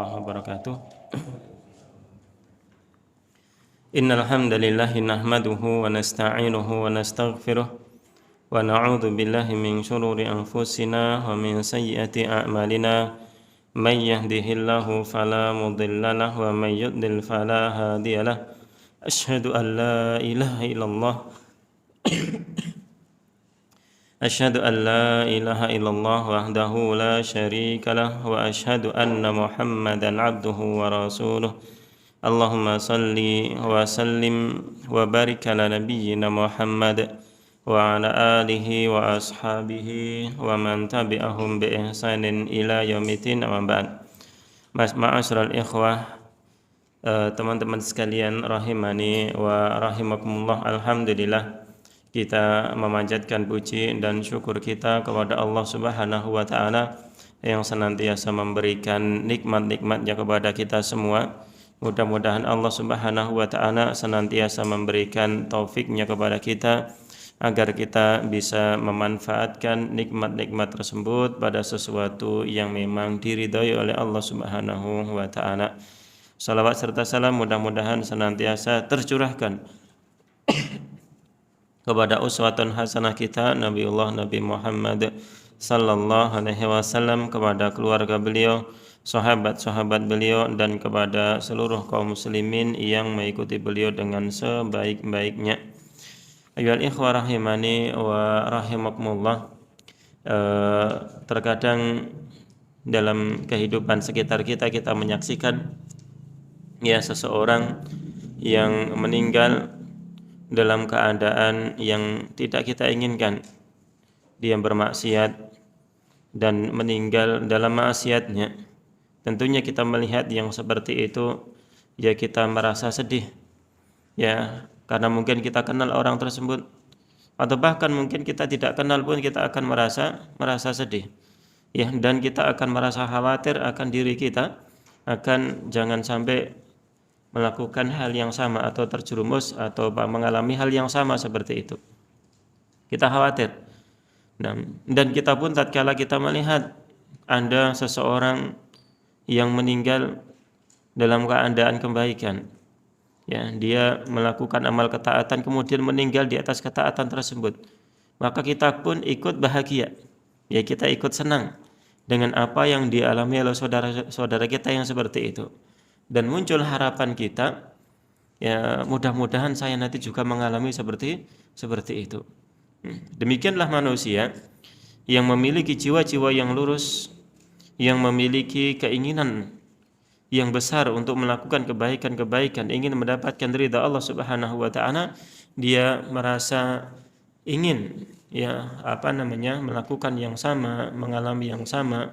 warahmatullahi wabarakatuh. Innal hamdalillah nahmaduhu wa nasta'inuhu wa nastaghfiruh wa na'udzu billahi min shururi anfusina wa min sayyiati a'malina. May yahdihillahu fala mudilla lahu wa may yudlil fala hadiyalah. Asyhadu an la ilaha illallah Asyhadu an la ilaha illallah wahdahu la syarika lah wa asyhadu anna Muhammadan abduhu wa rasuluh. Allahumma salli wa sallim wa barik ala nabiyyina Muhammad wa ala alihi wa ashabihi wa man tabi'ahum bi ihsanin ila yaumiddin, amma ba'd. Ma'asyiral ikhwah, teman-teman sekalian rahimani wa rahimakumullah, alhamdulillah kita memanjatkan puji dan syukur kita kepada Allah Subhanahu wa taala yang senantiasa memberikan nikmat-nikmatnya kepada kita semua. Mudah-mudahan Allah Subhanahu wa taala senantiasa memberikan taufiknya kepada kita agar kita bisa memanfaatkan nikmat-nikmat tersebut pada sesuatu yang memang diridhai oleh Allah Subhanahu wa taala. Salawat serta salam mudah-mudahan senantiasa tercurahkan kepada uswatun hasanah kita Nabi Muhammad sallallahu alaihi wasallam, kepada keluarga beliau, sahabat-sahabat beliau, dan kepada seluruh kaum muslimin yang mengikuti beliau dengan sebaik-baiknya. Ayyuhal ikhwah rahimani wa rahimakumullah, terkadang dalam kehidupan sekitar kita menyaksikan seseorang yang meninggal dalam keadaan yang tidak kita inginkan. Dia bermaksiat dan meninggal dalam maksiatnya. Tentunya kita melihat yang seperti itu, kita merasa sedih, karena mungkin kita kenal orang tersebut, atau bahkan mungkin kita tidak kenal pun kita akan merasa sedih, dan kita akan merasa khawatir akan diri kita, akan jangan sampai melakukan hal yang sama atau terjerumus atau mengalami hal yang sama seperti itu. Kita khawatir. Dan kita pun tatkala kita melihat ada seseorang yang meninggal dalam keadaan kebaikan, dia melakukan amal ketaatan kemudian meninggal di atas ketaatan tersebut, maka kita pun ikut bahagia, kita ikut senang dengan apa yang dialami oleh saudara kita yang seperti itu. Dan muncul harapan kita, mudah-mudahan saya nanti juga mengalami seperti itu. Demikianlah manusia yang memiliki jiwa-jiwa yang lurus, yang memiliki keinginan yang besar untuk melakukan kebaikan-kebaikan, ingin mendapatkan ridha Allah Subhanahu wa taala. Dia merasa ingin melakukan yang sama, mengalami yang sama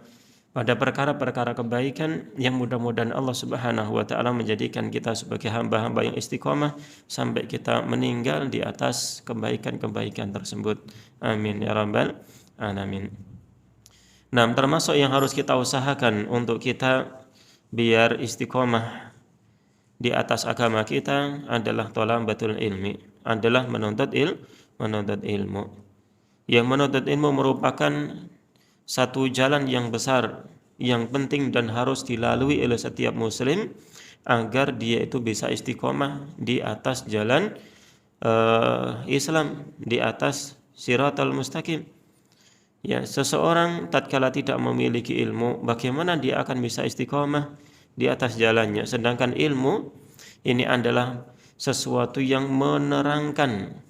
pada perkara-perkara kebaikan, yang mudah-mudahan Allah Subhanahu wa taala menjadikan kita sebagai hamba-hamba yang istiqomah sampai kita meninggal di atas kebaikan-kebaikan tersebut. Amin ya rabbal alamin. Nah, termasuk yang harus kita usahakan untuk kita biar istiqomah di atas agama kita adalah thalabatul ilmi, adalah menuntut ilmu. Yang menuntut ilmu merupakan satu jalan yang besar, yang penting dan harus dilalui oleh setiap muslim agar dia itu bisa istiqomah di atas jalan Islam, di atas siratal mustaqim. Seseorang tatkala tidak memiliki ilmu, bagaimana dia akan bisa istiqomah di atas jalannya? Sedangkan ilmu ini adalah sesuatu yang menerangkan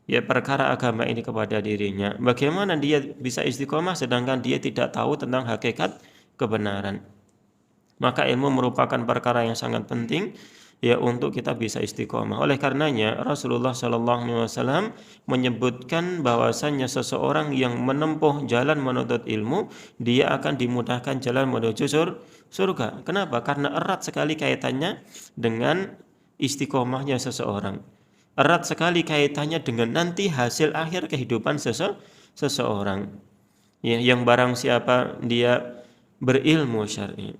perkara agama ini kepada dirinya. Bagaimana dia bisa istiqomah sedangkan dia tidak tahu tentang hakikat kebenaran? Maka ilmu merupakan perkara yang sangat penting untuk kita bisa istiqomah. Oleh karenanya Rasulullah SAW menyebutkan bahwasannya seseorang yang menempuh jalan menuntut ilmu, dia akan dimudahkan jalan menuju surga. Kenapa? Karena erat sekali kaitannya dengan istiqomahnya seseorang. Erat sekali kaitannya dengan nanti hasil akhir kehidupan seseorang. Yang barang siapa dia berilmu syar'i,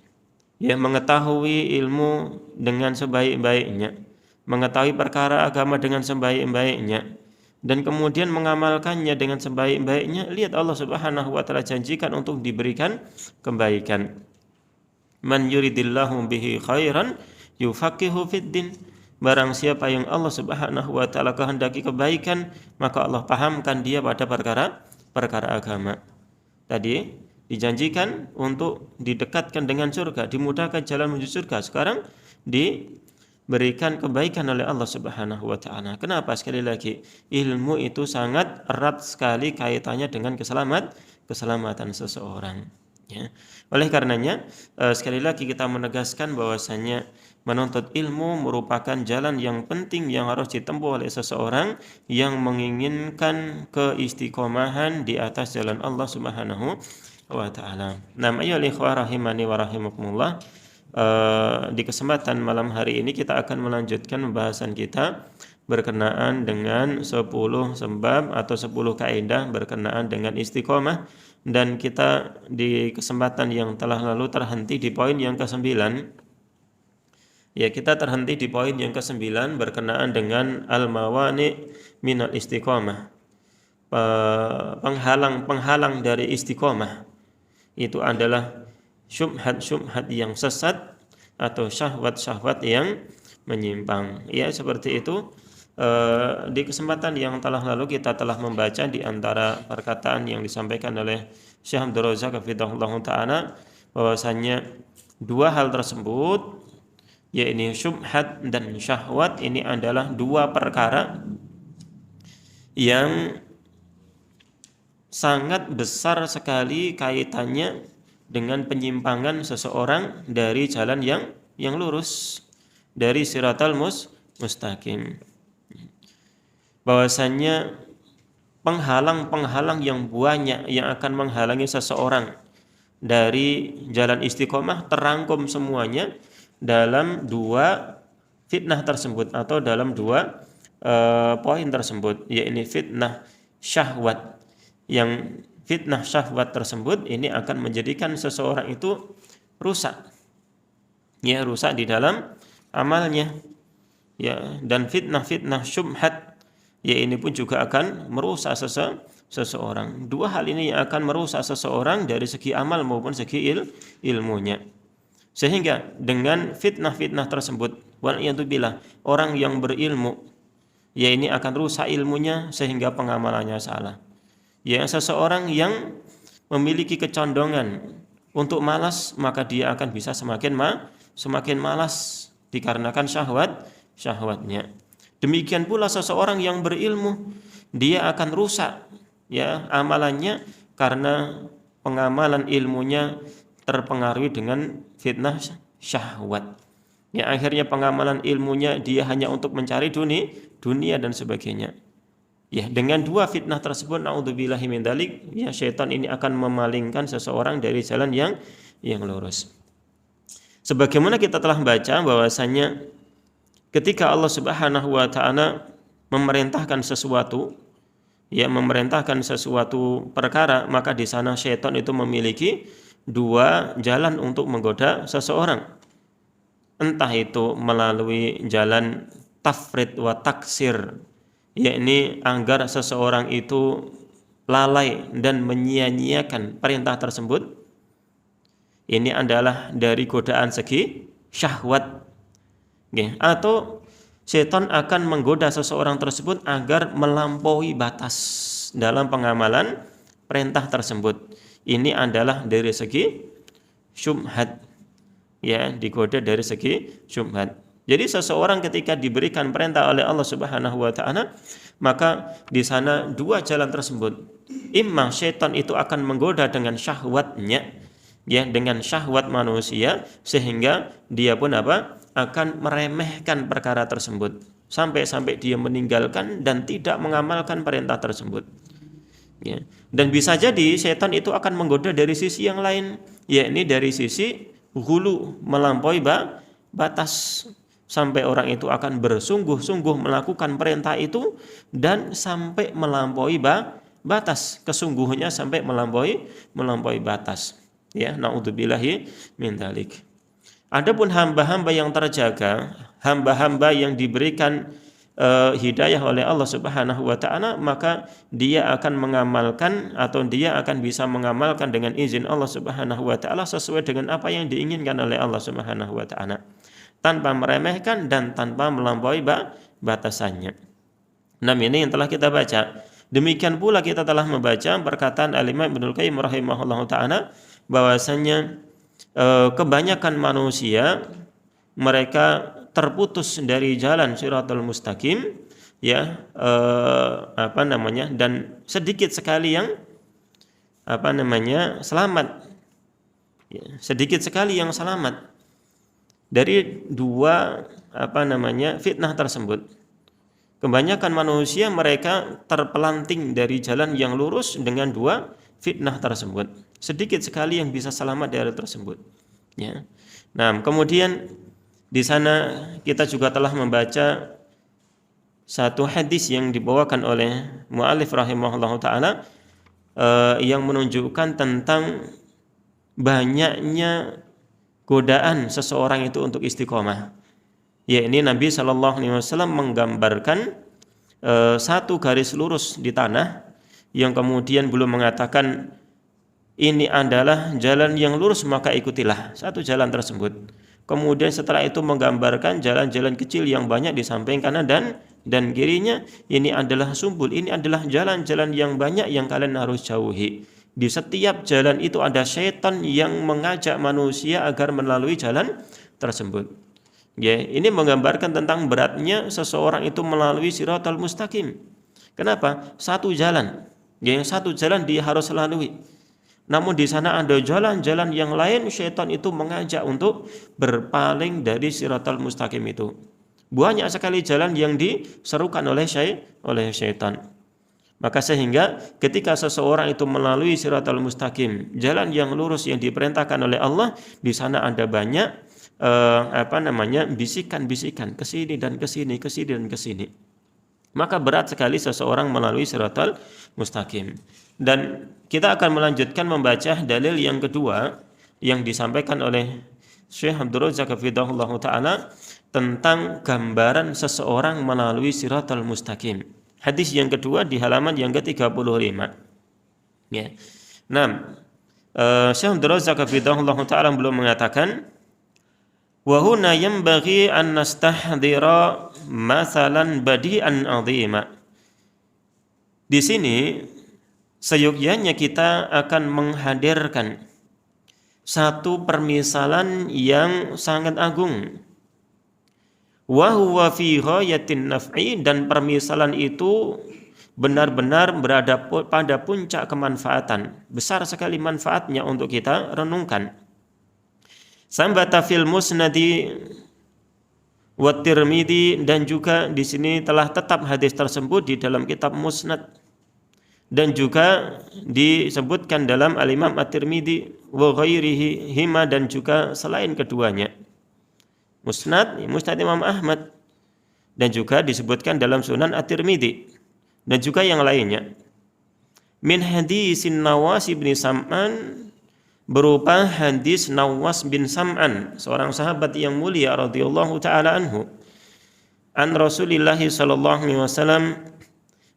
mengetahui ilmu dengan sebaik-baiknya, mengetahui perkara agama dengan sebaik-baiknya, dan kemudian mengamalkannya dengan sebaik-baiknya, lihat Allah Subhanahu wa taala janjikan untuk diberikan kebaikan. Man yuridillahu bihi khairan yufaqihu fid din. Barang siapa yang Allah Subhanahu wa taala kehendaki kebaikan, maka Allah pahamkan dia pada perkara agama. Tadi dijanjikan untuk didekatkan dengan surga, dimudahkan jalan menuju surga. Sekarang diberikan kebaikan oleh Allah Subhanahu wa taala. Kenapa? Sekali lagi, ilmu itu sangat erat sekali kaitannya dengan keselamatan seseorang. Ya. Oleh karenanya, sekali lagi kita menegaskan bahwasanya menuntut ilmu merupakan jalan yang penting yang harus ditempuh oleh seseorang yang menginginkan keistiqomahan di atas jalan Allah Subhanahu wa taala. Ayyuhal ikhwah rahimani wa rahimakumullah. Di kesempatan malam hari ini kita akan melanjutkan pembahasan kita berkenaan dengan 10 sebab atau 10 kaidah berkenaan dengan istiqomah, dan kita di kesempatan yang telah lalu terhenti di poin yang ke-9. Ya, kita terhenti di poin yang ke-9 berkenaan dengan al-mawani minal istiqomah. Penghalang dari istiqomah itu adalah syubhat-syubhat yang sesat atau syahwat-syahwat yang menyimpang. Ya, seperti itu. Di kesempatan yang telah lalu kita telah membaca di antara perkataan yang disampaikan oleh Syekh Abdul Razak hafizahullah taala bahwasanya dua hal tersebut, yaitu syubhat dan syahwat, ini adalah dua perkara yang sangat besar sekali kaitannya dengan penyimpangan seseorang dari jalan yang lurus, dari siratal mustaqim. Bahwasanya penghalang-penghalang yang banyak yang akan menghalangi seseorang dari jalan istiqomah terangkum semuanya dalam dua fitnah tersebut atau dalam dua poin tersebut, yaitu fitnah syahwat. Yang fitnah syahwat tersebut ini akan menjadikan seseorang itu rusak, ya, rusak di dalam amalnya, ya. Dan fitnah syubhat, ya, ini pun juga akan merusak seseorang. Dua hal ini yang akan merusak seseorang dari segi amal maupun segi ilmunya. Sehingga dengan fitnah-fitnah tersebut, waliyadzubillah, orang yang berilmu, ya, ini akan rusak ilmunya sehingga pengamalannya salah. Ya, seseorang yang memiliki kecondongan untuk malas, maka dia akan bisa semakin malas dikarenakan syahwatnya. Demikian pula seseorang yang berilmu, dia akan rusak, ya, amalannya karena pengamalan ilmunya terpengaruhi dengan fitnah syahwat. Ya, akhirnya pengamalan ilmunya dia hanya untuk mencari dunia dan sebagainya. Ya, dengan dua fitnah tersebut, naudzubillahi min dzalik, ya, syaitan ini akan memalingkan seseorang dari jalan yang lurus. Sebagaimana kita telah baca bahwasanya ketika Allah Subhanahu wa taala memerintahkan sesuatu, ya, memerintahkan sesuatu perkara, maka di sana syaitan itu memiliki dua jalan untuk menggoda seseorang. Entah itu melalui jalan tafrid wa taksir, yakni agar seseorang itu lalai dan menyia-nyiakan perintah tersebut. Ini adalah dari godaan segi syahwat. Atau setan akan menggoda seseorang tersebut agar melampaui batas dalam pengamalan perintah tersebut. Ini adalah dari segi syubhat, ya, digoda dari segi syubhat. Jadi seseorang ketika diberikan perintah oleh Allah Subhanahu wa taala, maka di sana dua jalan tersebut. Imma setan itu akan menggoda dengan syahwatnya, ya, dengan syahwat manusia, sehingga dia pun akan meremehkan perkara tersebut sampai dia meninggalkan dan tidak mengamalkan perintah tersebut, ya. Dan bisa jadi setan itu akan menggoda dari sisi yang lain, yakni dari sisi hulu, melampaui batas, sampai orang itu akan bersungguh-sungguh melakukan perintah itu dan sampai melampaui batas, kesungguhannya sampai melampaui batas, ya, naudzubillahi min dzalik. Adapun hamba-hamba yang terjaga, hamba-hamba yang diberikan hidayah oleh Allah Subhanahu wa taala, maka dia akan mengamalkan atau dia akan bisa mengamalkan dengan izin Allah Subhanahu wa taala sesuai dengan apa yang diinginkan oleh Allah Subhanahu wa taala, tanpa meremehkan dan tanpa melampaui batasannya. Nah, ini yang telah kita baca. Demikian pula kita telah membaca perkataan Al-Imam Ibnul Qayyim rahimahullahu taala bahwasanya kebanyakan manusia mereka terputus dari jalan Shiratal Mustaqim, ya, dan sedikit sekali yang selamat, ya, sedikit sekali yang selamat dari dua fitnah tersebut. Kebanyakan manusia mereka terpelanting dari jalan yang lurus dengan dua fitnah tersebut. Sedikit sekali yang bisa selamat dari tersebut, ya. Nah, kemudian di sana kita juga telah membaca satu hadis yang dibawakan oleh mu'allif rahimahullahu ta'ala yang menunjukkan tentang banyaknya godaan seseorang itu untuk istiqomah. Ya, ini Nabi SAW menggambarkan satu garis lurus di tanah yang kemudian belum mengatakan ini adalah jalan yang lurus maka ikutilah satu jalan tersebut. Kemudian setelah itu menggambarkan jalan-jalan kecil yang banyak di samping kanan dan kirinya. Ini adalah sumbul, ini adalah jalan-jalan yang banyak yang kalian harus jauhi. Di setiap jalan itu ada syaitan yang mengajak manusia agar melalui jalan tersebut. Ya, ini menggambarkan tentang beratnya seseorang itu melalui Shiratal Mustaqim. Kenapa? Satu jalan, yang satu jalan dia harus lalui. Namun di sana ada jalan-jalan yang lain, syaitan itu mengajak untuk berpaling dari Shiratal Mustaqim itu. Banyak sekali jalan yang diserukan oleh syaitan. Maka sehingga ketika seseorang itu melalui Shiratal Mustaqim, jalan yang lurus yang diperintahkan oleh Allah, di sana ada banyak bisikan-bisikan ke sini dan ke sini, ke sini dan ke sini. Maka berat sekali seseorang melalui Shiratal Mustaqim. Dan kita akan melanjutkan membaca dalil yang kedua yang disampaikan oleh Syekh Abdul Razak hafizahullah ta'ala tentang gambaran seseorang melalui Shiratal Mustaqim. Hadis yang kedua di halaman yang ke-35. Ya. Nah, Syekh Abdul Razak hafizahullah ta'ala belum mengatakan wa huna yanbaghi an nastahdhira masalan badi'an 'azima. Di sini seyogyanya kita akan menghadirkan satu permisalan yang sangat agung. Wa huwa fi ghayatin naf'i, dan permisalan itu benar-benar berada pada puncak kemanfaatan. Besar sekali manfaatnya untuk kita renungkan. Sambata fil musnadi wa Tirmidzi, dan juga di sini telah tetap hadis tersebut di dalam kitab Musnad dan juga disebutkan dalam Al-Imam At-Tirmidzi wa ghairihi hima, dan juga selain keduanya. Musnad Imam Ahmad, dan juga disebutkan dalam Sunan At-Tirmidzi dan juga yang lainnya. Min hadisin Nawas bin Sam'an, berupa hadis Nawas bin Sam'an, seorang sahabat yang mulia radhiyallahu taala anhu, an Rasulillah sallallahu alaihi wasallam,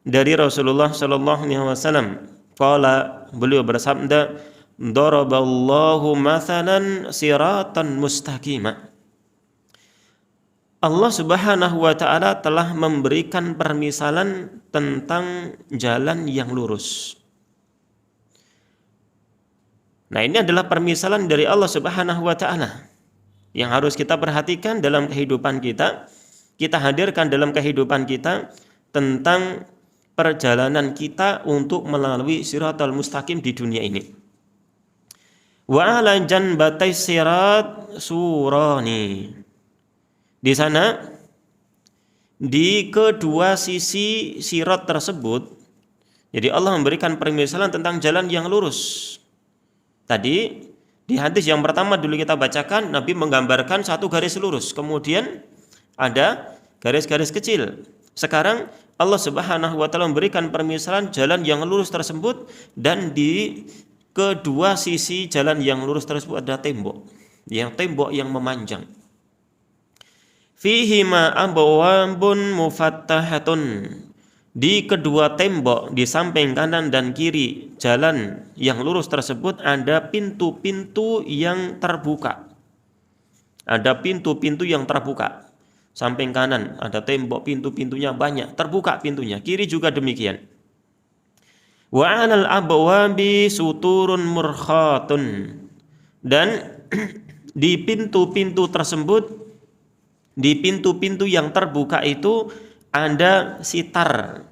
dari Rasulullah sallallahu alaihi wasallam, qala, beliau bersabda, daraballahu mathalan siratan mustaqima. Allah Subhanahu wa taala telah memberikan permisalan tentang jalan yang lurus. Nah, ini adalah permisalan dari Allah Subhanahu wa taala yang harus kita perhatikan dalam kehidupan kita. Kita hadirkan dalam kehidupan kita tentang perjalanan kita untuk melalui Shiratal Mustaqim di dunia ini. Wa ala janbatai sirat surani. Di sana, di kedua sisi sirat tersebut, jadi Allah memberikan permisalan tentang jalan yang lurus. Tadi di hadis yang pertama dulu kita bacakan, Nabi menggambarkan satu garis lurus, kemudian ada garis-garis kecil. Sekarang Allah Subhanahu wa taala memberikan permisalan jalan yang lurus tersebut, dan di kedua sisi jalan yang lurus tersebut ada tembok yang memanjang. fihima abwabun mufattahatun. Di kedua tembok di samping kanan dan kiri jalan yang lurus tersebut ada pintu-pintu yang terbuka. Ada pintu-pintu yang terbuka. Samping kanan ada tembok, pintu-pintunya banyak, terbuka pintunya. Kiri juga demikian. Wa 'alal abwabi suturun murkhatun. Dan di pintu-pintu tersebut, di pintu-pintu yang terbuka itu ada sitar,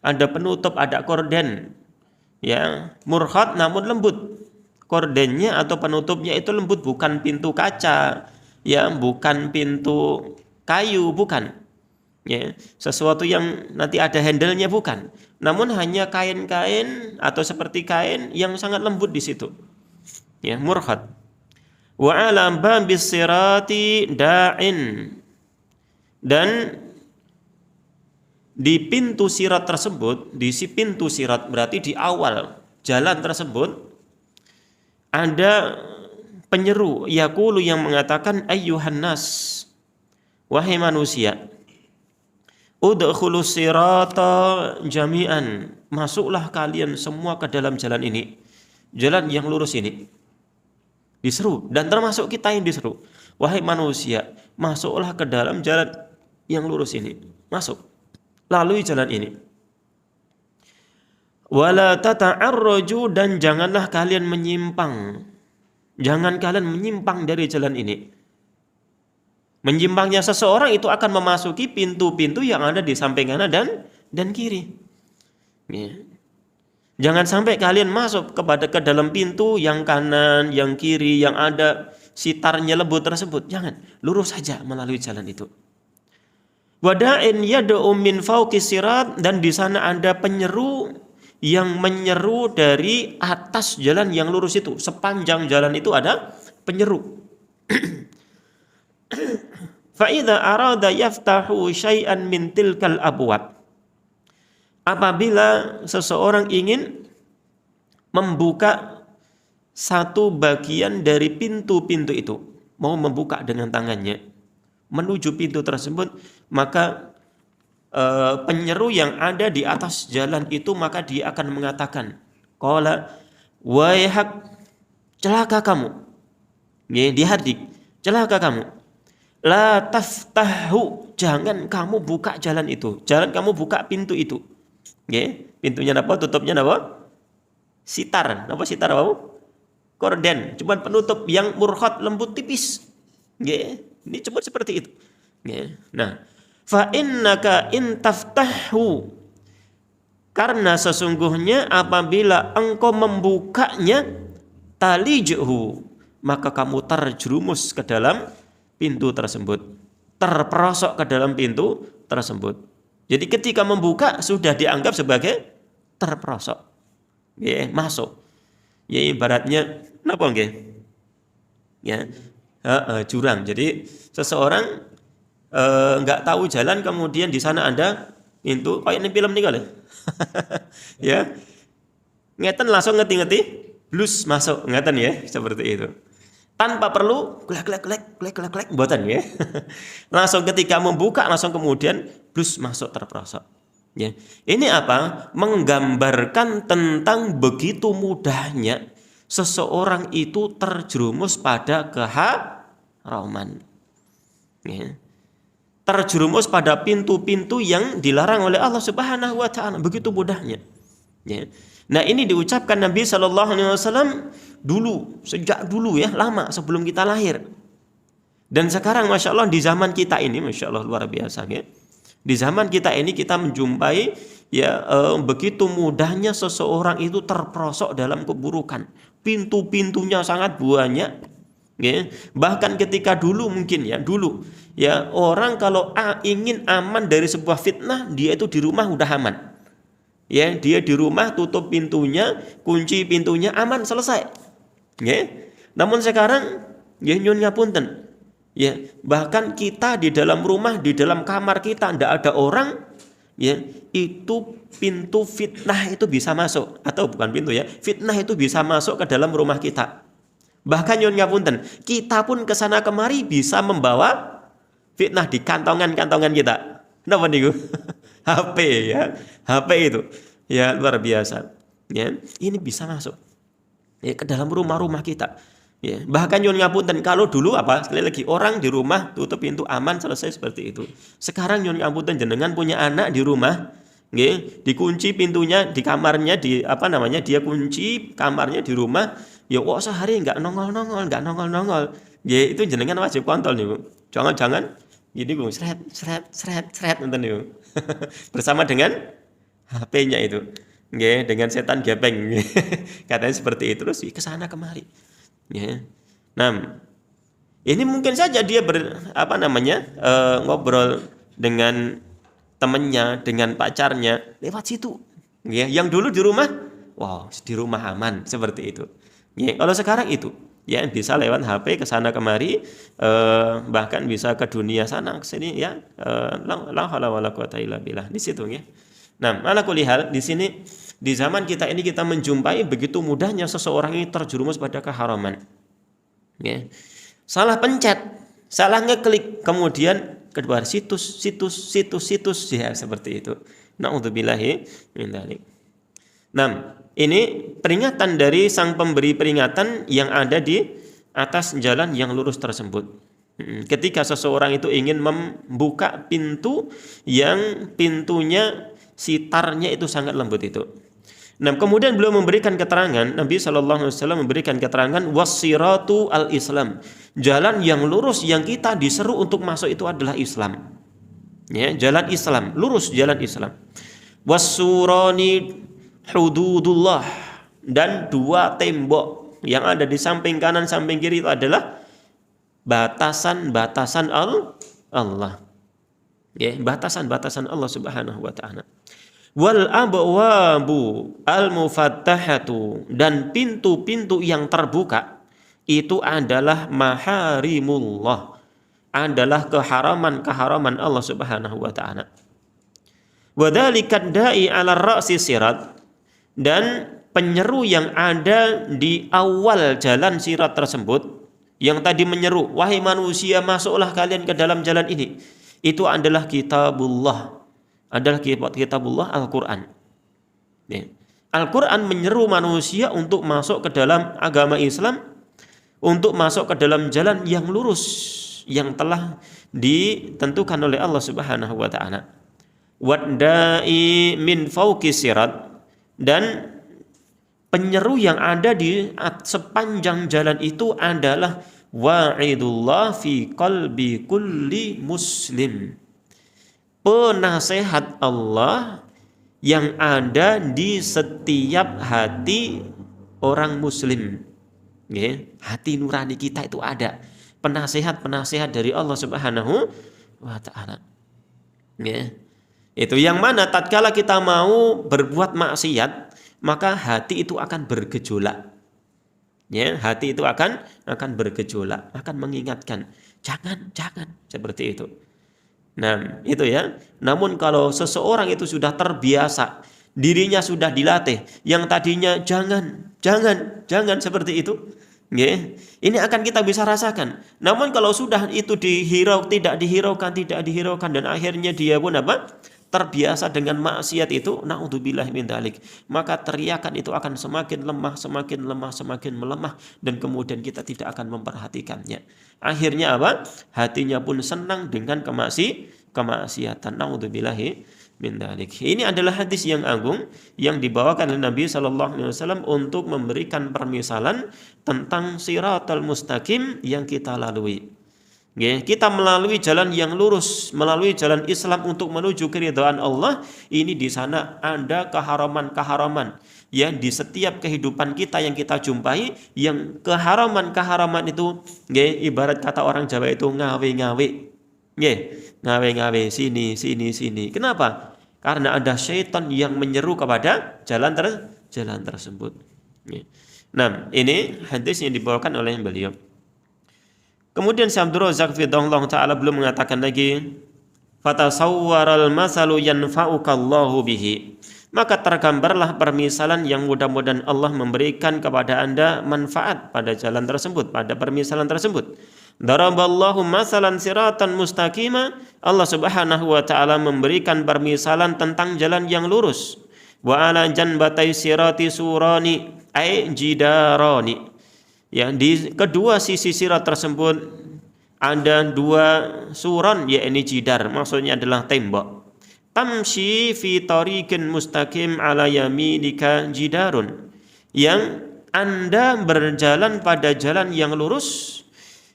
ada penutup, ada korden, ya, murkhat namun lembut. Kordennya atau penutupnya itu lembut, bukan pintu kaca, ya, bukan pintu kayu, bukan. Ya, sesuatu yang nanti ada handle-nya, bukan. Namun hanya kain-kain atau seperti kain yang sangat lembut di situ. Ya, murkhat. Wa 'ala babis sirati da'in. Dan di pintu sirat tersebut, di si pintu sirat berarti di awal jalan tersebut ada penyeru yaqulu yang mengatakan ayyuhan nas, wahai manusia, udkhulus sirata jami'an, masuklah kalian semua ke dalam jalan ini, jalan yang lurus ini. Diseru, dan termasuk kita yang diseru, wahai manusia, masuklah ke dalam jalan yang lurus ini, masuk, lalui jalan ini. Wala tata'arraju, dan janganlah kalian menyimpang. Jangan kalian menyimpang dari jalan ini. Menyimpangnya seseorang itu akan memasuki pintu-pintu yang ada di samping kanan dan kiri. Ya. Jangan sampai kalian masuk ke dalam pintu yang kanan, yang kiri, yang ada sitarnya lembut tersebut. Jangan, lurus saja melalui jalan itu. Wada'in yad'u min fawqis sirat, dan di sana ada penyeru yang menyeru dari atas jalan yang lurus itu. Sepanjang jalan itu ada penyeru. Fa idza arada yaftahu syai'an min tilkal abwab. Apabila seseorang ingin membuka satu bagian dari pintu-pintu itu, mau membuka dengan tangannya menuju pintu tersebut, maka penyeru yang ada di atas jalan itu, maka dia akan mengatakan, qala wayhak, celaka kamu. Ya, dihardik, celaka kamu. La taftahu, jangan kamu buka jalan itu, jangan kamu buka pintu itu. Ya, pintunya apa? Tutupnya apa? Sitar. Apa sitar apa? Korden, cuman penutup yang murkhat, lembut, tipis. Ya, ini cuma seperti itu. Ya. Nah, fa innaka in taftahu, karena sesungguhnya apabila engkau membukanya, talijhu, maka kamu terjerumus ke dalam pintu tersebut, terperosok ke dalam pintu tersebut. Jadi ketika membuka sudah dianggap sebagai terperosok, ya, masuk. Ya, ibaratnya apa nggih? Ya, jurang. Jadi seseorang nggak tahu jalan, kemudian di sana ada pintu, kayak ini film nih kali. Ya, ngeten langsung ngeti-ngeti, blus masuk, ngeten ya, seperti itu. Tanpa perlu klek, buatan ya. Langsung ketika membuka, langsung kemudian blus masuk, terperosok. Ya. Ini apa? Menggambarkan tentang begitu mudahnya seseorang itu terjerumus pada keharaman. Ya. Terjerumus pada pintu-pintu yang dilarang oleh Allah Subhanahu wa taala, begitu mudahnya. Ya. Nah, ini diucapkan Nabi sallallahu alaihi wasallam dulu, sejak dulu ya, lama sebelum kita lahir. Dan sekarang Masya Allah di zaman kita ini, Masya Allah luar biasa ya. Di zaman kita ini kita menjumpai ya begitu mudahnya seseorang itu terperosok dalam keburukan. Pintu-pintunya sangat banyak. Ya. Bahkan ketika dulu mungkin ya, dulu ya orang kalau ingin aman dari sebuah fitnah, dia itu di rumah udah aman. Ya, dia di rumah tutup pintunya, kunci pintunya, aman, selesai. Ya. Namun sekarang ya nyun ngapunten. Ya, bahkan kita di dalam rumah, di dalam kamar kita tidak ada orang, ya, itu pintu fitnah itu bisa masuk, atau bukan pintu ya, fitnah itu bisa masuk ke dalam rumah kita. Bahkan nyun ngapunten, kita pun kesana kemari bisa membawa Fitnah di kantongan-kantongan kita. Napa niku? HP ya. HP itu. Ya luar biasa. Ya, ini bisa masuk ya ke dalam rumah-rumah kita. Ya, bahkan nyuwun ngapunten, kalau dulu apa? Sekali lagi orang di rumah tutup pintu aman selesai seperti itu. Sekarang nyuwun ngapunten jenengan punya anak di rumah, nggih, dikunci pintunya di kamarnya dia kunci kamarnya di rumah, ya kok sehari enggak nongol. Ya itu jenengan wajib kontrol niku. Jangan-jangan gini Bu, sret nonton niku. Bersama dengan HP-nya itu. Nggih, dengan setan gepeng. Katanya seperti itu terus ke sana kemari. Ya. Nah, ini mungkin saja dia ngobrol dengan temannya, dengan pacarnya lewat situ. Ya, yang dulu di rumah, wow, di rumah aman seperti itu. Ya, kalau sekarang itu, ya bisa lewat HP ke sana kemari, bahkan bisa ke dunia sana ke sini ya. La haula wala quwata illa billah di situ ya. Nah, ala kulli hal di sini di zaman kita ini kita menjumpai begitu mudahnya seseorang ini terjerumus pada keharaman. Ya. Salah pencet, salah ngeklik, kemudian kedua situs ya seperti itu. Nauzubillahi min dzalik. Nah, ini peringatan dari sang pemberi peringatan yang ada di atas jalan yang lurus tersebut. Ketika seseorang itu ingin membuka pintu yang pintunya sitarnya itu sangat lembut itu. Nah, kemudian beliau memberikan keterangan, Nabi SAW memberikan keterangan wasiratu al-Islam. Jalan yang lurus yang kita diseru untuk masuk itu adalah Islam. Ya, jalan Islam, lurus jalan Islam. Wasurani hududullah, dan dua tembok yang ada di samping kanan samping kiri itu adalah batasan-batasan Allah. Ya, batasan-batasan Allah Subhanahu wa taala. Wal abwabu al mufattahatu, dan pintu-pintu yang terbuka itu adalah maharimullah, adalah keharaman-keharaman Allah Subhanahu wa taala. Wa dzalika da'i 'ala ra'si sirat, dan penyeru yang ada di awal jalan sirat tersebut yang tadi menyeru, wahai manusia masuklah kalian ke dalam jalan ini, itu adalah kitabullah, adalah kitabullah Al-Quran. Ya. Al-Quran menyeru manusia untuk masuk ke dalam agama Islam, untuk masuk ke dalam jalan yang lurus yang telah ditentukan oleh Allah Subhanahu wa taala. Wadda'i min fawqi sirat, dan penyeru yang ada di sepanjang jalan itu adalah wa'idullah fi qalbi kulli muslim, penasehat Allah yang ada di setiap hati orang muslim. Ya, hati nurani kita itu ada penasehat-penasehat dari Allah Subhanahu wa taala. Ya. Itu yang mana tatkala kita mau berbuat maksiat, maka hati itu akan bergejolak. Ya, hati itu akan bergejolak, akan mengingatkan, jangan seperti itu. Nah, itu ya. Namun kalau seseorang itu sudah terbiasa, dirinya sudah dilatih, yang tadinya jangan seperti itu, nggih, ini akan kita bisa rasakan. Namun kalau sudah itu tidak dihiraukan dan akhirnya dia pun terbiasa dengan maksiat itu, naudzubillah min dzalik, maka teriakan itu akan semakin melemah dan kemudian kita tidak akan memperhatikannya. Akhirnya hatinya pun senang dengan kemaksiatan. Naudzubillahi min dzalik. Ini adalah hadis yang agung yang dibawakan oleh Nabi SAW untuk memberikan permisalan tentang siratal mustaqim yang kita lalui. Kita melalui jalan yang lurus, melalui jalan Islam untuk menuju keridhaan Allah. Ini di sana ada keharaman-keharaman ya, di setiap kehidupan kita yang kita jumpai, yang keharaman-keharaman itu ibarat kata orang Jawa itu ngawe-ngawe. Ngawe-ngawe sini. Kenapa? Karena ada syaitan yang menyeru kepada jalan tersebut. Nah, ini hadis yang dibawakan oleh beliau. Kemudian Syekh Abdul Razak fidahullah ta'ala belum mengatakan lagi, fatasawwaral masalu yanfa'ukallahu bihi, maka tergambarlah permisalan yang mudah-mudahan Allah memberikan kepada Anda manfaat pada jalan tersebut, pada permisalan tersebut. Daraballahu masalan siratan mustaqima. Allah Subhanahu wa taala memberikan permisalan tentang jalan yang lurus. Wa ala janbatai sirati surani ay jidarani. Ya, di kedua sisi sirat tersebut ada dua suran, yakni jidar, maksudnya adalah tembok. Tamshi fi tariqin mustaqim ala yaminika jidarun. Yang Anda berjalan pada jalan yang lurus,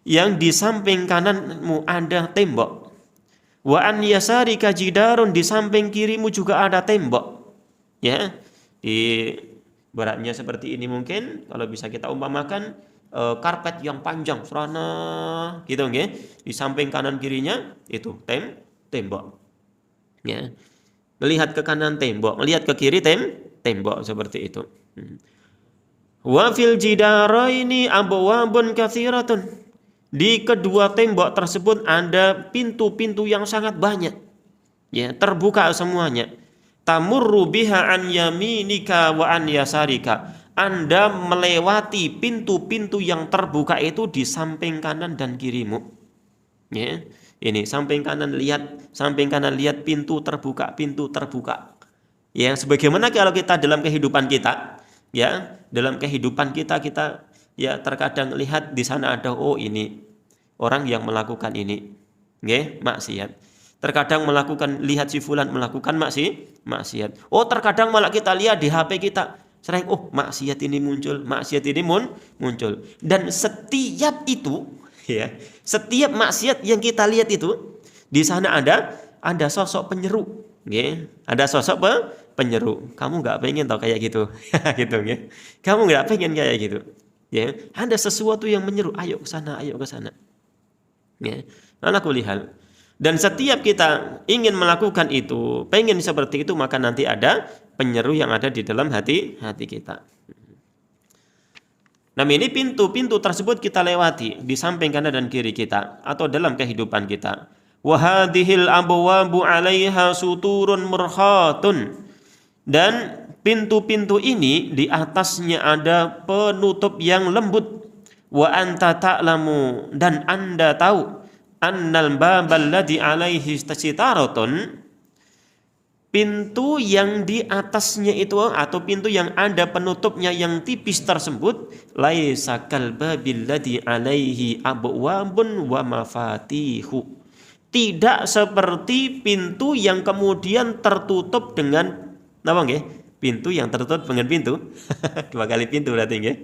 yang di samping kananmu ada tembok. Wa an yasarika jidarun, di samping kirimu juga ada tembok. Ya, di baratnya seperti ini mungkin kalau bisa kita umpamakan karpet yang panjang serana gitu nggih. Di samping kanan kirinya itu tembok. Ya. Melihat ke kanan tembok, melihat ke kiri tembok seperti itu. Wa fil jidaraini abwabun katsiratun. Di kedua tembok tersebut ada pintu-pintu yang sangat banyak. Ya, terbuka semuanya. Tamurru biha an yaminika wa an yasarika. Anda melewati pintu-pintu yang terbuka itu di samping kanan dan kirimu. Ya, ini samping kanan lihat pintu terbuka. Ya, sebagaimana kalau kita dalam kehidupan kita, ya, dalam kehidupan kita ya terkadang lihat di sana ada ini orang yang melakukan ini, nggih, maksiat. Terkadang lihat si fulan melakukan maksiat. Terkadang malah kita lihat di HP kita sering maksiat ini muncul. Dan setiap itu, ya, setiap maksiat yang kita lihat itu di sana ada sosok penyeru, nggih. Ada sosok penyeru. Kamu nggak pengen tau kayak gitu, gitu, nggih. Kamu nggak pengen kayak gitu. Ya, ada sesuatu yang menyeru, ayo ke sana. Ya, ala kulli hal. Dan setiap kita ingin melakukan itu, pengen seperti itu, maka nanti ada penyeru yang ada di dalam hati kita. Nah, ini pintu-pintu tersebut kita lewati di samping kanan dan kiri kita atau dalam kehidupan kita. Wa hadhil abwabu 'alaiha suturun murkhatun. Dan pintu-pintu ini di atasnya ada penutup yang lembut. Wa anta ta'lamu, dan Anda tahu, annal babal ladzi 'alaihi sitaratun, pintu yang di atasnya itu atau pintu yang ada penutupnya yang tipis tersebut, laisa kal babil ladzi 'alaihi abwabun wa mafatihu. Tidak seperti pintu yang kemudian tertutup dengan apa nggih? Pintu yang tertutup dengan pintu. Dua kali pintu berarti nggih.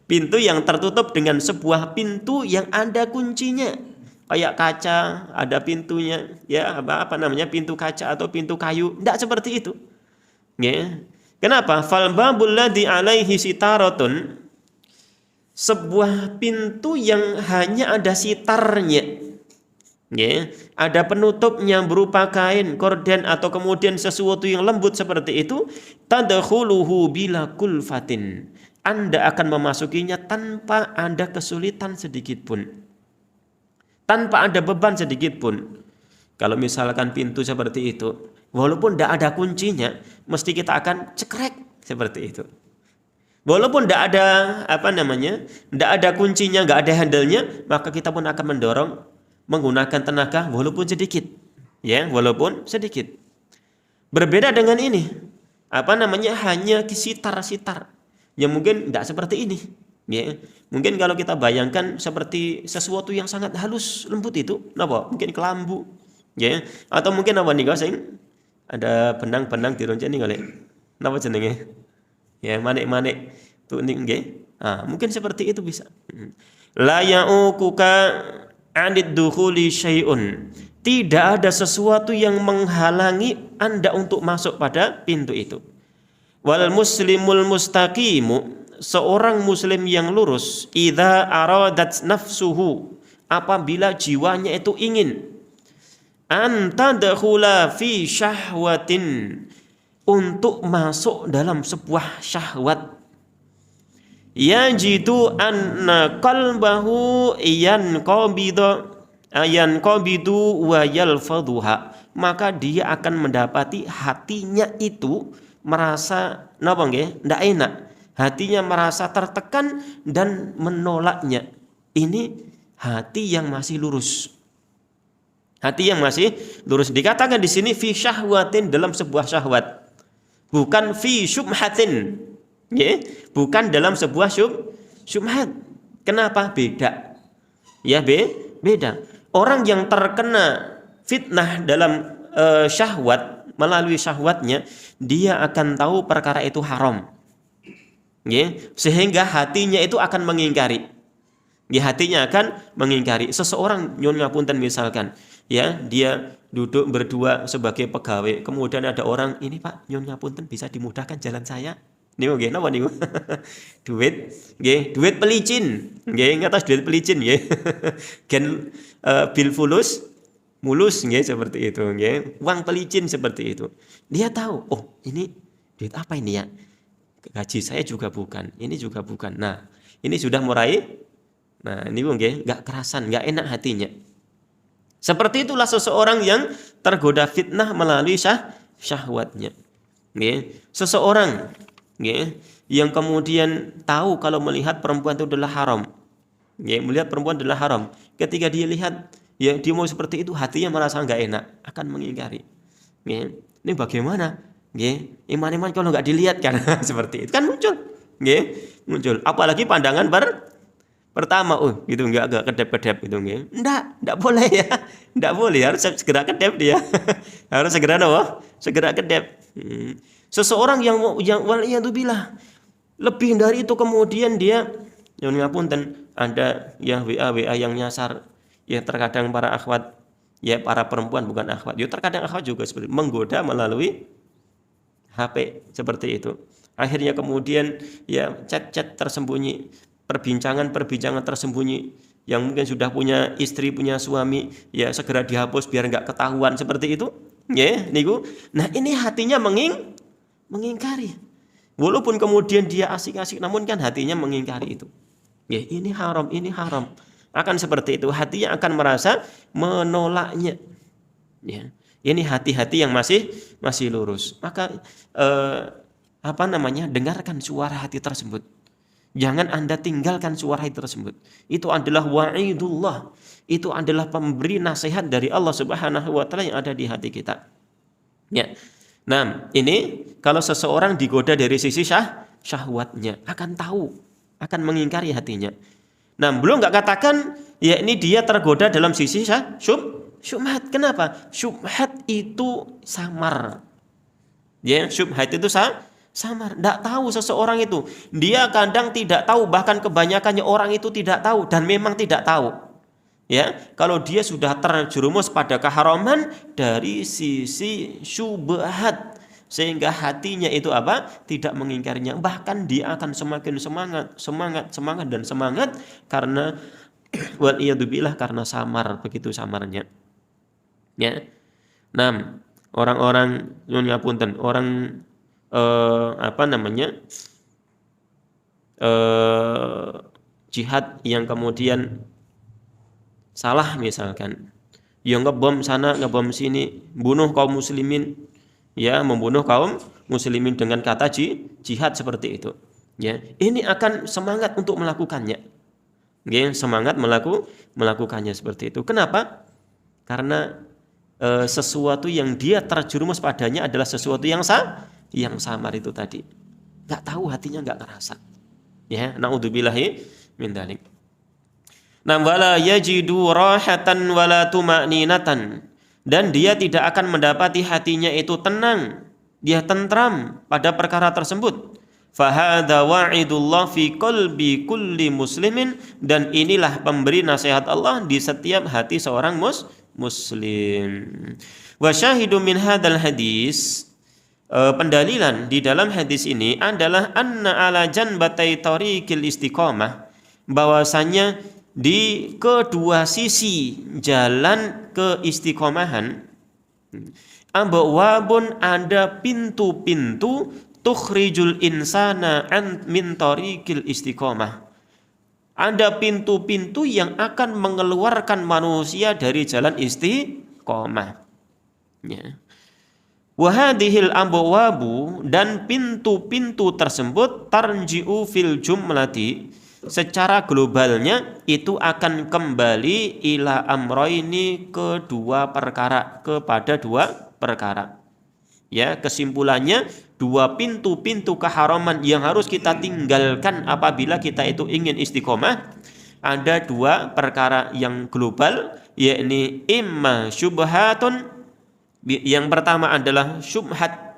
Pintu yang tertutup dengan sebuah pintu yang ada kuncinya. Kayak kaca, ada pintunya, ya apa namanya? Pintu kaca atau pintu kayu. Tidak seperti itu. Nggih. Kenapa? Fal babul ladzi alaihi sitaratun. Sebuah pintu yang hanya ada sitarnya. Ya, ada penutupnya berupa kain, korden atau kemudian sesuatu yang lembut seperti itu, tadkhuluhu bila kulfatin. Anda akan memasukinya tanpa ada kesulitan sedikit pun. Tanpa ada beban sedikit pun. Kalau misalkan pintu seperti itu, walaupun tidak ada kuncinya, mesti kita akan cekrek seperti itu. Walaupun tidak ada tidak ada kuncinya, tidak ada handle-nya, maka kita pun akan mendorong menggunakan tenaga walaupun sedikit, ya, walaupun sedikit. Berbeda dengan ini, hanya sitar-sitar yang mungkin tidak seperti ini, ya. Mungkin kalau kita bayangkan seperti sesuatu yang sangat halus, lembut itu, mungkin kelambu, ya, atau mungkin ada benang-benang dironceni kali, jenenge, ya, manik-manik tuh nggih. Mungkin seperti itu bisa. La ya'ukuka anid dukhuli syai'un. Tidak ada sesuatu yang menghalangi Anda untuk masuk pada pintu itu. Wal muslimul mustaqimu, seorang muslim yang lurus, idza aradat nafsuhu, apabila jiwanya itu ingin antadkhula fi syahwatin, untuk masuk dalam sebuah syahwat, yajidu anna qalbahu yanqabidu wa yalfadhuha, maka dia akan mendapati hatinya itu merasa tidak enak, hatinya merasa tertekan dan menolaknya. Ini hati yang masih lurus. Hati yang masih lurus. Dikatakan di sini fi syahwatin, dalam sebuah syahwat. Bukan fi syubhatin. Ya, bukan dalam sebuah syubhat. Kenapa? Beda. Ya, beda. Orang yang terkena fitnah dalam syahwat, melalui syahwatnya, dia akan tahu perkara itu haram. Ya, sehingga hatinya itu akan mengingkari. Ya, hatinya akan mengingkari. Seseorang nyun ngapunten misalkan, ya, dia duduk berdua sebagai pegawai, kemudian ada orang, ini Pak, nyun ngapunten bisa dimudahkan jalan saya. Niku nggih napa niku? Duit, nggih, duit pelicin. Nggih, ngatos duit pelicin nggih. Gen bil fulus mulus nggih seperti itu nggih. Uang pelicin seperti itu. Dia tahu, oh, ini duit apa ini ya? Gaji saya juga bukan, ini juga bukan. Nah, ini sudah mulai, nah ini nggih, enggak kerasan, enggak enak hatinya. Seperti itulah seseorang yang tergoda fitnah melalui syahwatnya. Nggih. Seseorang yang kemudian tahu kalau melihat perempuan itu adalah haram. Melihat perempuan adalah haram. Ketika dia lihat, ya, dia mau seperti itu, hatinya merasa enggak enak, akan mengingkari. Ini bagaimana? Iman-iman kalau enggak dilihat kan seperti itu kan muncul. Muncul. Apalagi pandangan pertama, oh gitu enggak kedep-kedep gitu nggih. Enggak boleh ya. Enggak boleh, harus segera kedep dia. Harus segera apa? Segera kedep. Seseorang yang waliyadzubillah lebih dari itu, kemudian dia nyuwun ngapunten, ada yang WA yang nyasar, ya terkadang para akhwat, ya para perempuan bukan akhwat, ya terkadang akhwat juga seperti menggoda melalui HP seperti itu. Akhirnya kemudian ya chat-chat tersembunyi, perbincangan tersembunyi yang mungkin sudah punya istri, punya suami, ya segera dihapus biar enggak ketahuan seperti itu. Ya, niku. Nah, ini hatinya mengingkari. Walaupun kemudian dia asik-asik, namun kan hatinya mengingkari itu. Ya, ini haram, ini haram. Akan seperti itu, hatinya akan merasa menolaknya. Ya. Ini hati-hati yang masih lurus. Maka dengarkan suara hati tersebut. Jangan Anda tinggalkan suara hati tersebut. Itu adalah wa'idullah. Itu adalah pemberi nasihat dari Allah Subhanahu wa taala yang ada di hati kita. Ya. Nah, ini kalau seseorang digoda dari sisi syahwatnya, akan tahu, akan mengingkari hatinya. Nah, belum enggak katakan ya ini dia tergoda dalam sisi syubhat. Kenapa? Syubhat itu samar. Ya, syubhat itu samar. Enggak tahu seseorang itu. Dia kadang tidak tahu, bahkan kebanyakannya orang itu tidak tahu dan memang tidak tahu. Ya, kalau dia sudah terjerumus pada keharaman dari sisi syubhat, sehingga hatinya itu apa? Tidak mengingkarinya, bahkan dia akan semakin semangat karena waliyadzubillah, karena samar, begitu samarnya. Ya. Nah, orang-orang nyuwun ngapunten, orang jihad yang kemudian salah misalkan, yang ngebom sana ngebom sini, bunuh kaum muslimin, ya, membunuh kaum muslimin dengan kata jihad seperti itu, ya, ini akan semangat untuk melakukannya, ya, semangat melakukannya seperti itu. Kenapa? Karena sesuatu yang dia terjerumus padanya adalah sesuatu yang samar itu tadi, nggak tahu, hatinya nggak ngerasa, ya, naudzubillahi min dzalik. Nam wala yajidu rahatan wala tuma'ninatan, dan dia tidak akan mendapati hatinya itu tenang, dia tentram pada perkara tersebut. Fahadha wa'idullah fi qalbi kulli muslimin, dan inilah pemberi nasihat Allah di setiap hati seorang muslim. Wa syahidu min hadzal hadis, pendalilan di dalam hadis ini adalah anna ala janbatai tariqil istiqamah, bahwasanya di kedua sisi jalan keistiqomahan, abwabun, ada pintu-pintu, tukhrijul insana min tariqil istiqamah, ada pintu-pintu yang akan mengeluarkan manusia dari jalan istiqomah. Ya. Wahadihil abwabu, dan pintu-pintu tersebut tarji'u fil jumlati, secara globalnya itu akan kembali ila amroini kepada dua perkara. Ya, kesimpulannya dua pintu-pintu keharaman yang harus kita tinggalkan apabila kita itu ingin istiqomah. Ada dua perkara yang global, yakni imma syubhatun. Yang pertama adalah syubhat,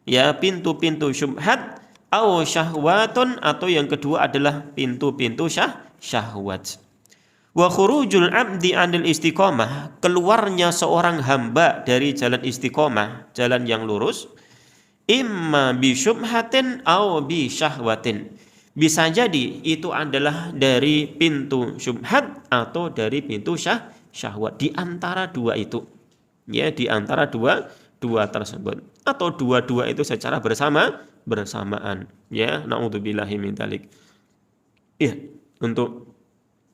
ya, pintu-pintu syubhat, au syahwatun, atau yang kedua adalah pintu-pintu syahwat. Wa khurujul abdi anil istiqomah, keluarnya seorang hamba dari jalan istiqomah, jalan yang lurus, imma bi syubhatin au bi syahwatin. Bisa jadi itu adalah dari pintu syubhat atau dari pintu syahwat, di antara dua itu. Ya, di antara dua tersebut, atau dua-dua itu secara bersamaan. Ya, naudzubillahi min dzalik. Ya, untuk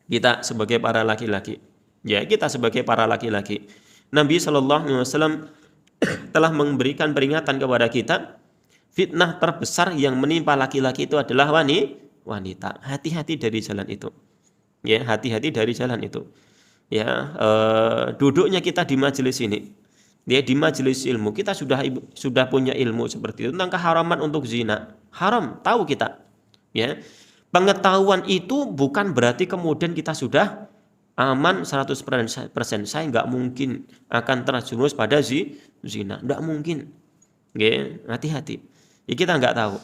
kita sebagai para laki-laki. Ya, kita sebagai para laki-laki. Nabi SAW telah memberikan peringatan kepada kita, fitnah terbesar yang menimpa laki-laki itu adalah wanita. Hati-hati dari jalan itu. Ya, hati-hati dari jalan itu. Ya, duduknya kita di majelis ini. Ya, di majelis ilmu kita sudah punya ilmu seperti itu tentang keharaman untuk zina. Haram, tahu kita. Ya. Pengetahuan itu bukan berarti kemudian kita sudah aman 100%. Saya nggak mungkin akan terjerumus pada zina. Nggak mungkin. Ya, hati-hati. Ya, kita nggak tahu.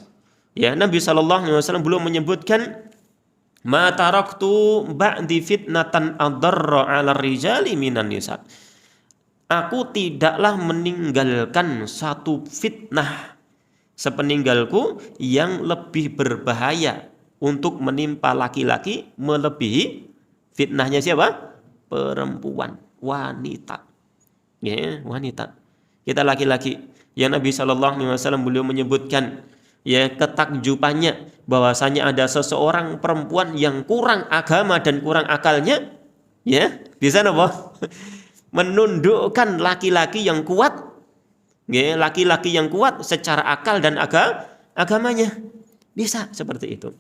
Ya, Nabi SAW belum menyebutkan ma taraktu ba'di fitnatan adarra 'ala rijali minan nisa. Aku tidaklah meninggalkan satu fitnah sepeninggalku yang lebih berbahaya untuk menimpa laki-laki melebihi fitnahnya siapa? Perempuan, wanita. Ya, wanita. Kita laki-laki. Ya, Nabi SAW beliau menyebutkan, ya, ketakjubannya bahwasanya ada seseorang perempuan yang kurang agama dan kurang akalnya, ya, bisa apa? Menundukkan laki-laki yang kuat, ya, laki-laki yang kuat secara akal dan agamanya, bisa seperti itu.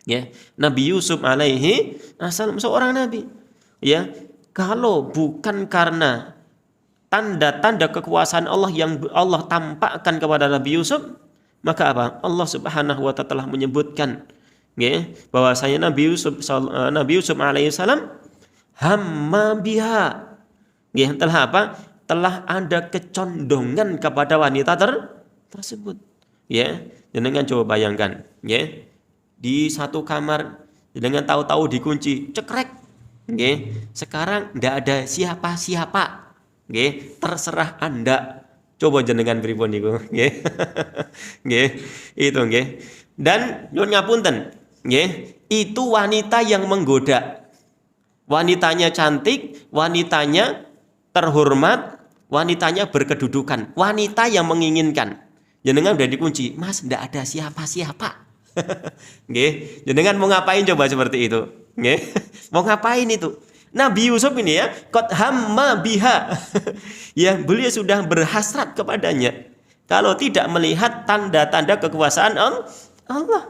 Ya, Nabi Yusuf alaihi assalam seorang nabi. Ya, kalau bukan karena tanda-tanda kekuasaan Allah yang Allah tampakkan kepada Nabi Yusuf, maka apa? Allah Subhanahu wa taala telah menyebutkan, ya, bahwasanya Nabi Yusuf alaihissalam hamma biha. Ya, telah apa? Telah ada kecondongan kepada wanita tersebut. Ya, dengan coba bayangkan, ya, di satu kamar dengan tahu-tahu dikunci, cekrek. Ya, sekarang tidak ada siapa-siapa. Nggih, terserah Anda. Coba jenengan pripun niku, nggih. Nggih, itu nggih. Dan nyuwun ngapunten, nggih, itu wanita yang menggoda. Wanitanya cantik, wanitanya terhormat, wanitanya berkedudukan, wanita yang menginginkan. Jenengan udah dikunci, Mas, ndak ada siapa-siapa. Nggih, jenengan mau ngapain coba seperti itu? Nggih. Mau ngapain itu? Nabi Yusuf ini, ya, qad hamma biha. Ya, beliau sudah berhasrat kepadanya. Kalau tidak melihat tanda-tanda kekuasaan Allah.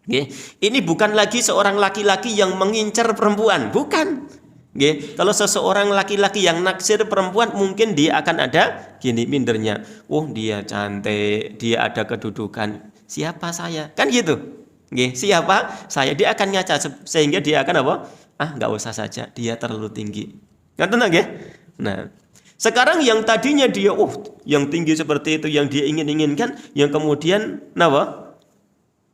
Okay. Ini bukan lagi seorang laki-laki yang mengincar perempuan, bukan. Okay. Kalau seseorang laki-laki yang naksir perempuan, mungkin dia akan ada gini mindernya. Oh, dia cantik, dia ada kedudukan. Siapa saya? Kan gitu. Okay. Siapa saya? Dia akan ngaca sehingga dia akan apa? Nggak usah saja, dia terlalu tinggi. Nggak tenang ya? Nah, sekarang yang tadinya dia, yang tinggi seperti itu, yang dia inginkan, yang kemudian,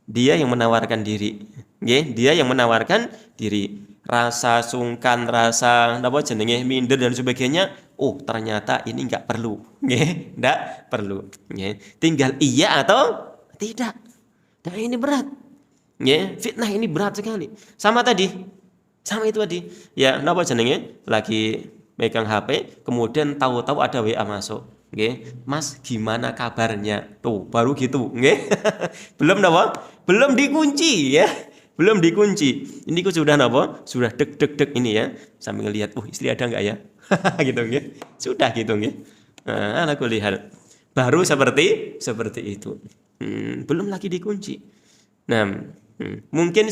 dia yang menawarkan diri. Dia yang menawarkan diri. Rasa sungkan, rasa jenenge minder dan sebagainya. Ternyata ini nggak perlu. Nggak perlu. Tinggal iya atau tidak. Nah, ini berat. Fitnah ini berat sekali. Sama itu tadi, ya, jenenge lagi megang HP, kemudian tahu-tahu ada WA masuk, Mas, gimana kabarnya? Tuh, baru gitu, belum belum dikunci, ya, belum dikunci. Ini kok sudah sudah deg ini, ya, sambil ngelihat, istri ada nggak ya, gitu, sudah gitu, Nah, aku lihat, baru seperti itu, belum lagi dikunci. Nah, Mungkin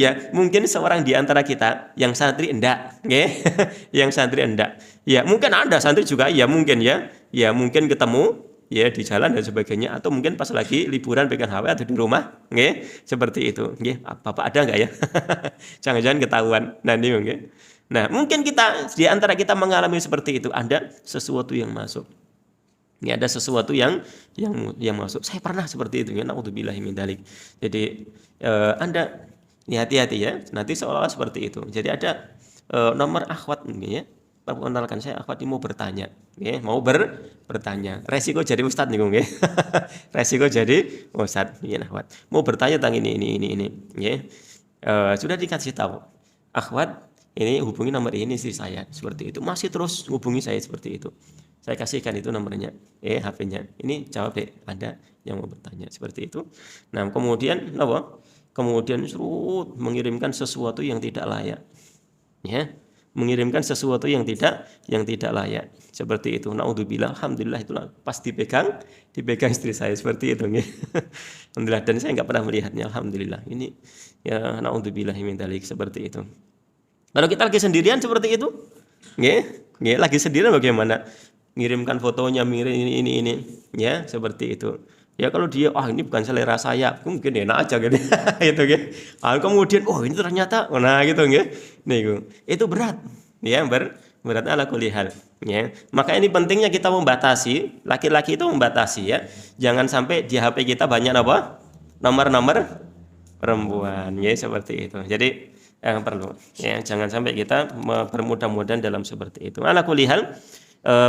ya, mungkin seorang di antara kita yang santri enggak, nggih. Yang santri enggak. Ya, mungkin ada santri juga ya mungkin ya. Ya, mungkin ketemu ya di jalan dan sebagainya atau mungkin pas lagi liburan pegang HP atau di rumah, nggih. Seperti itu, nggih. Bapak ada enggak ya? Jangan-jangan ketahuan nanti mungkin. Nah, mungkin kita di antara kita mengalami seperti itu, ada sesuatu yang masuk. Ini ada sesuatu yang masuk. Saya pernah seperti itu ya, naudzubillahi min dzalik. Jadi Anda ini hati-hati ya. Nanti seolah-olah seperti itu. Jadi ada nomor akhwat mungkin ya. Perkenalkan saya akhwat ini mau bertanya, ya, mau bertanya. Resiko jadi ustadz nih, ya. Resiko jadi ustadz, ya akhwat. Mau bertanya tentang ini, ya. Sudah dikasih tahu. Akhwat, ini hubungi nomor ini istri saya, seperti itu. Masih terus hubungi saya seperti itu. Saya kasihkan itu nomornya, HP-nya. Ini jawab deh, Anda yang mau bertanya seperti itu. Nah, kemudian apa? Kemudian suruh mengirimkan sesuatu yang tidak layak. Ya, mengirimkan sesuatu yang tidak layak. Seperti itu. Naudzubillah, alhamdulillah itulah pas dipegang istri saya seperti itu, ya. Alhamdulillah, dan saya enggak pernah melihatnya, alhamdulillah. Ini ya naudzubillah min dzalik seperti itu. Kalau kita lagi sendirian seperti itu, nggih, lagi sendirian bagaimana? Ngirimkan fotonya, ini ya seperti itu ya. Kalau dia ini bukan selera saya, mungkin enak aja gitu. Itu ya. Kemudian ini ternyata gitu ya. Itu berat ya, berat ala kulli hal ya. Maka ini pentingnya kita membatasi, laki-laki itu membatasi ya, jangan sampai di HP kita banyak nomor perempuan ya, seperti itu. Jadi yang perlu ya, jangan sampai kita bermudah-mudahan dalam seperti itu. Ala kulli hal,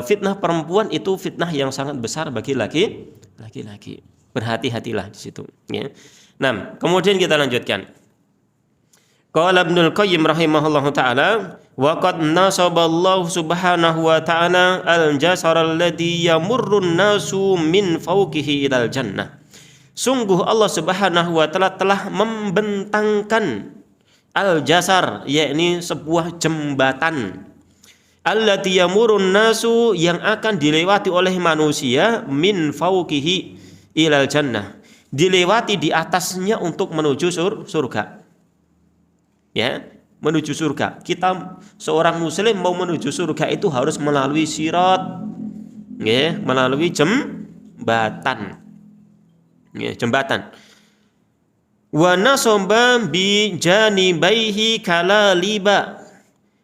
fitnah perempuan itu fitnah yang sangat besar bagi laki-laki. Berhati-hatilah di situ, ya. Nah, kemudian kita lanjutkan. Qala Ibnul Qayyim rahimahullahu taala, wa qad nasaballahu subhanahu wa ta'ala al-jasara alladhi yamurrun nasu min fawqihi ilal jannah. Sungguh Allah Subhanahu wa taala telah membentangkan al-jasar, yakni sebuah jembatan, allati yamurun nasu, yang akan dilewati oleh manusia, min fauqihi ilal jannah, dilewati di atasnya untuk menuju surga. Ya, menuju surga. Kita seorang muslim mau menuju surga itu harus melalui sirat. Ya, melalui jembatan. Ya, jembatan. Wa nasaba bi janibaihi kalaliba,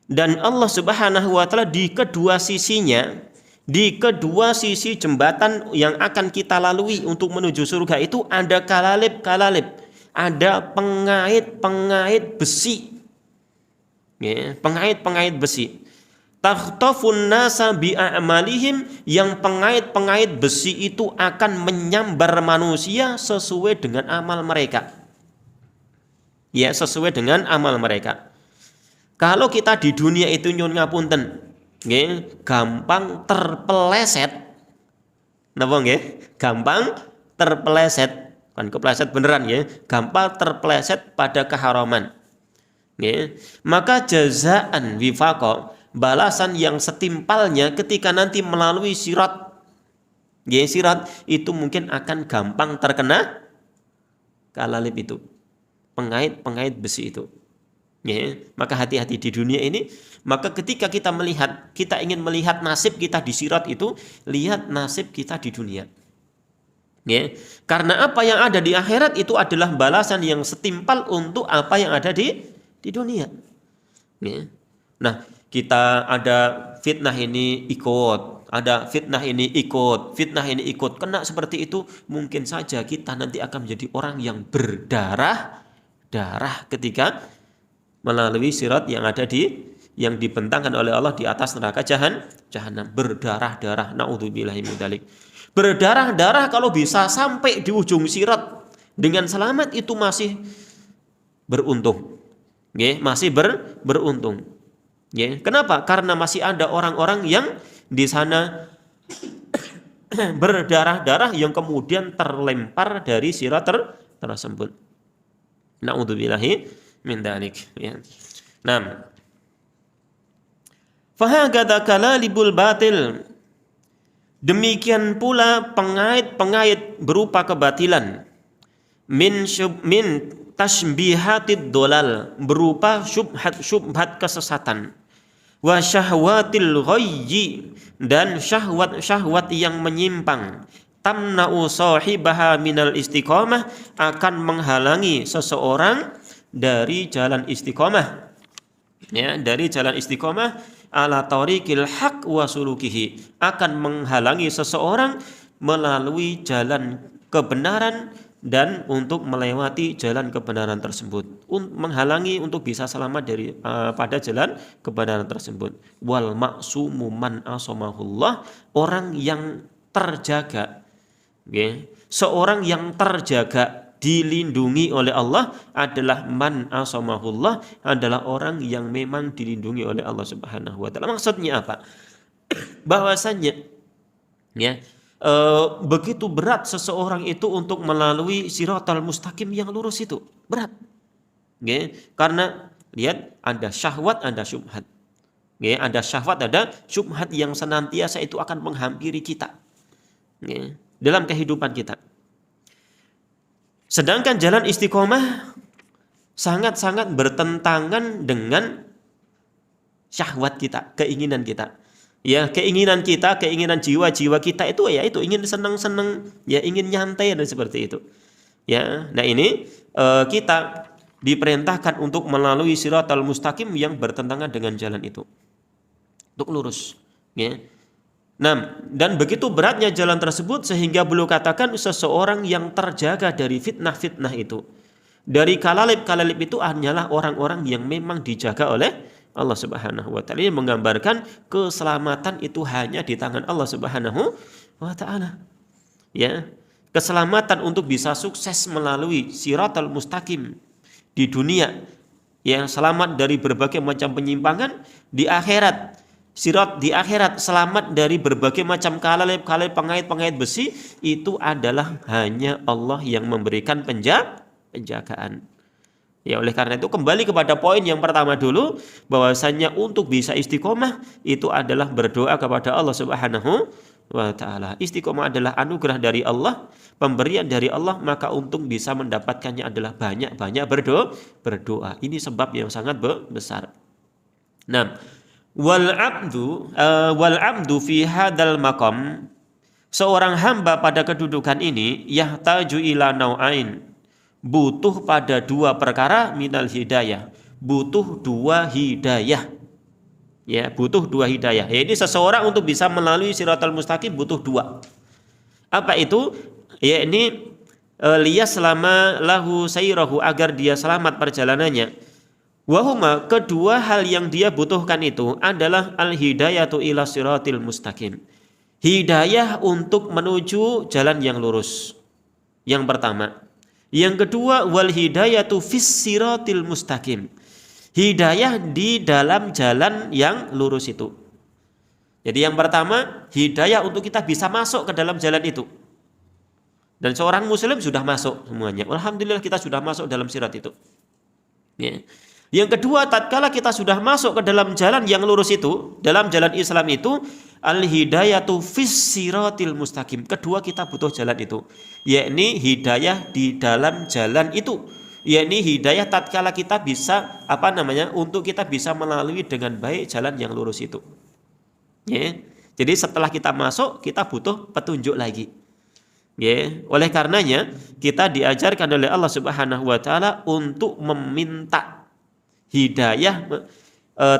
dan Allah Subhanahu wa taala di kedua sisinya, di kedua sisi jembatan yang akan kita lalui untuk menuju surga itu ada kalalib, ada pengait besi. Ya, pengait besi. Takhtafun nasa bi a'malihim, yang pengait besi itu akan menyambar manusia sesuai dengan amal mereka. Ya, sesuai dengan amal mereka. Kalau kita di dunia itu nyun ngapunten, nggih, gampang terpeleset. Napa nggih? Gampang terpeleset, kan kepleset beneran ya, gampang terpeleset pada keharaman. Nggih. Maka jazaan wifaqa, balasan yang setimpalnya ketika nanti melalui sirat. Nggih, sirat itu mungkin akan gampang terkena kalalib itu. Pengait besi itu. Ya, maka hati-hati di dunia ini. Maka ketika kita ingin melihat nasib kita di sirat itu, lihat nasib kita di dunia. Ya, karena apa yang ada di akhirat itu adalah balasan yang setimpal untuk apa yang ada di dunia. Ya. Nah, kita ada fitnah ini ikut, ada fitnah ini ikut, kena seperti itu, mungkin saja kita nanti akan menjadi orang yang berdarah ketika melalui sirat yang dibentangkan oleh Allah di atas neraka jahanam, berdarah-darah, naudzubillahi min dzalik. Berdarah-darah kalau bisa sampai di ujung sirat dengan selamat itu masih beruntung. Nggih, masih beruntung. Nggih, kenapa? Karena masih ada orang-orang yang di sana berdarah-darah yang kemudian terlempar dari sirat tersebut. Na'udzubillahi min dzalik, ya. Nah, fahagada kalalibul batil, demikian pula pengait berupa kebatilan, min tashbihatid dolal, berupa syubhat kesesatan, wa syahwatil ghayyi, dan syahwat yang menyimpang, tamna'u sahibaha minal istiqamah, akan menghalangi seseorang dari jalan istiqamah, ya, dari jalan istiqamah, ala tariqil haq wa sulukihi, akan menghalangi seseorang melalui jalan kebenaran dan untuk melewati jalan kebenaran tersebut, menghalangi untuk bisa selamat dari pada jalan kebenaran tersebut. Wal ma'sumu man asamahullah, orang yang terjaga, okay, seorang yang terjaga, dilindungi oleh Allah adalah man asamahullah, adalah orang yang memang dilindungi oleh Allah Subhanahu wa taala. Maksudnya apa? Bahwasannya, ya, begitu berat seseorang itu untuk melalui siratal mustaqim yang lurus itu, berat. Okay? Karena lihat, ada syahwat, ada syubhat. Okay? Ada syahwat, ada syubhat yang senantiasa itu akan menghampiri kita, okay, dalam kehidupan kita. Sedangkan jalan istiqomah sangat-sangat bertentangan dengan syahwat kita, keinginan kita. Ya, keinginan kita, keinginan jiwa-jiwa kita itu, ya itu ingin senang-senang, ya ingin nyantai dan seperti itu. Ya, nah ini kita diperintahkan untuk melalui siratal mustaqim yang bertentangan dengan jalan itu, untuk lurus. Ya. Nah, dan begitu beratnya jalan tersebut sehingga beliau katakan seseorang yang terjaga dari fitnah-fitnah itu, dari kalalib-kalalib itu hanyalah orang-orang yang memang dijaga oleh Allah Subhanahu wa taala. Ini menggambarkan keselamatan itu hanya di tangan Allah Subhanahu wa taala. Ya. Keselamatan untuk bisa sukses melalui siratal mustaqim di dunia, yang selamat dari berbagai macam penyimpangan, di akhirat di akhirat selamat dari berbagai macam kalalib-kalalib, pengait-pengait besi, itu adalah hanya Allah yang memberikan penjagaan. Ya, oleh karena itu kembali kepada poin yang pertama dulu, bahwasanya untuk bisa istiqomah itu adalah berdoa kepada Allah Subhanahu wa taala. Istiqomah adalah anugerah dari Allah, pemberian dari Allah, maka untuk bisa mendapatkannya adalah banyak-banyak berdoa. Ini sebab yang sangat besar. Nah, wal abdu fi hadzal maqam, seorang hamba pada kedudukan ini, yahtaju ila nau'ain, butuh pada dua perkara, minal hidayah, butuh dua hidayah. Ya, butuh dua hidayah. Ya, ini seseorang untuk bisa melalui siratal mustaqim butuh dua. Apa itu? Ya, ini liyas selama lahu sayrahu, agar dia selamat perjalanannya. Wahuma, kedua hal yang dia butuhkan itu adalah al hidayatu ila siratil mustaqim. Hidayah untuk menuju jalan yang lurus. Yang pertama. Yang kedua, wal hidayatu fis siratil mustaqim. Hidayah di dalam jalan yang lurus itu. Jadi yang pertama, hidayah untuk kita bisa masuk ke dalam jalan itu. Dan seorang muslim sudah masuk semuanya. Alhamdulillah kita sudah masuk dalam sirat itu. Ya. Yang kedua, tatkala kita sudah masuk ke dalam jalan yang lurus itu, dalam jalan Islam itu, al-hidayatu fis siratil mustaqim. Kedua, kita butuh jalan itu, yakni hidayah di dalam jalan itu. Yakni hidayah tatkala kita bisa untuk kita bisa melalui dengan baik jalan yang lurus itu. Ya. Jadi setelah kita masuk, kita butuh petunjuk lagi. Ya. Oleh karenanya kita diajarkan oleh Allah Subhanahu wa taala untuk meminta hidayah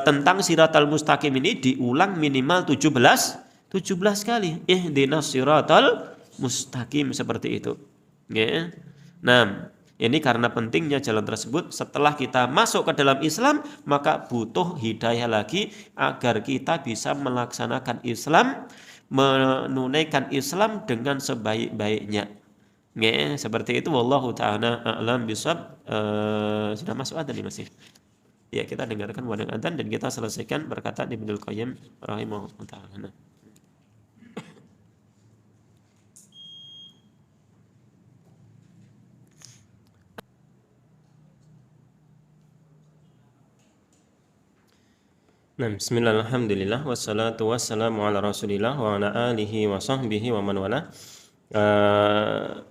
tentang siratal mustaqim ini diulang minimal 17 kali. Ihdinas siratal mustaqim, seperti itu. Ya. Nah, ini karena pentingnya jalan tersebut. Setelah kita masuk ke dalam Islam, maka butuh hidayah lagi agar kita bisa melaksanakan Islam, menunaikan Islam dengan sebaik-baiknya. Ya, seperti itu. Wallahu ta'ala a'lam bishawab. Sudah masuk adzan nih masih. Ya, kita dengarkan wadang adzan dan kita selesaikan perkataan Ibnul Qayyim rahimahullah ta'ala. Nah, bismillah, alhamdulillah, wassalatu wassalamu ala rasulillah wa ala alihi wa sahbihi wa man wala.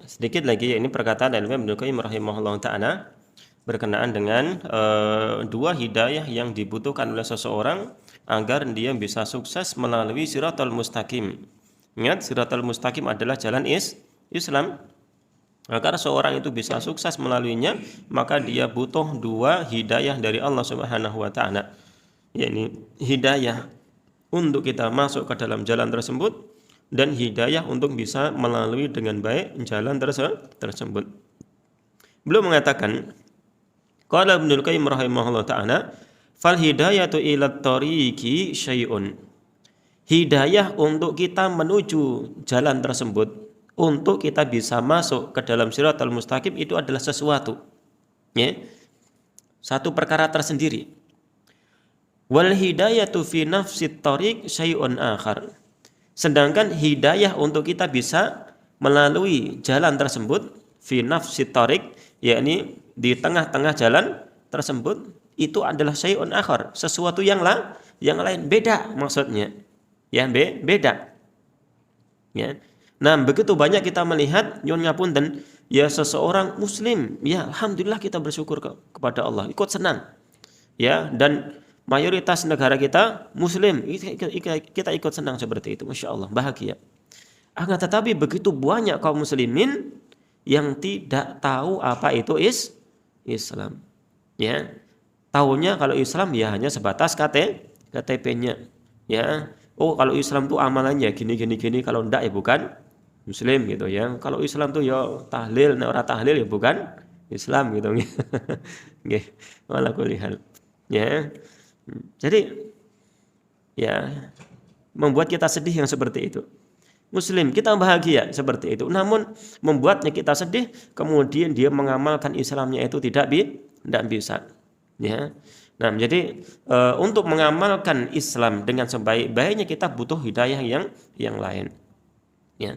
Sedikit lagi, ini perkataan Imam Ibnu Qayyim rahimahullah taala berkenaan dengan dua hidayah yang dibutuhkan oleh seseorang agar dia bisa sukses melalui siratal mustaqim. Ingat, siratal mustaqim adalah jalan Islam. Agar seorang itu bisa sukses melaluinya, maka dia butuh dua hidayah dari Allah Subhanahu wa taala. Yakni hidayah untuk kita masuk ke dalam jalan tersebut dan hidayah untuk bisa melalui dengan baik jalan tersebut. Beliau mengatakan, qala Ibnu Qayyim rahimahullah taala, fal hidayatu ila tariqi syai'un. Hidayah untuk kita menuju jalan tersebut, untuk kita bisa masuk ke dalam siratal mustaqim itu adalah sesuatu, ya, satu perkara tersendiri. Wal hidayatu fi nafsit tariq syai'un akhar. Sedangkan hidayah untuk kita bisa melalui jalan tersebut fi nafsit tariq, yakni di tengah-tengah jalan tersebut, itu adalah syai'un akhar, sesuatu yang lain, beda maksudnya. Ya, beda. Ya. Nah, begitu banyak kita melihat nyun ngapunten, ya seseorang muslim, ya alhamdulillah kita bersyukur kepada Allah, ikut senang. Ya, dan mayoritas negara kita muslim, kita ikut senang seperti itu, masya Allah, bahagia. Akan tetapi begitu banyak kaum muslimin yang tidak tahu apa itu Islam. Ya, tahunya kalau Islam ya hanya sebatas KTP-nya. Ya, oh kalau Islam tuh amalannya gini, kalau enggak ya bukan Muslim gitu ya. Kalau Islam tuh ya tahlil, nek ora tahlil ya bukan Islam gitu. Nggih, wala kulli hal. Ya. Jadi ya membuat kita sedih yang seperti itu. Muslim kita bahagia seperti itu. Namun membuatnya kita sedih, kemudian dia mengamalkan Islamnya itu tidak bisa. Ya. Nah, jadi untuk mengamalkan Islam dengan sebaik-baiknya kita butuh hidayah yang lain. Ya.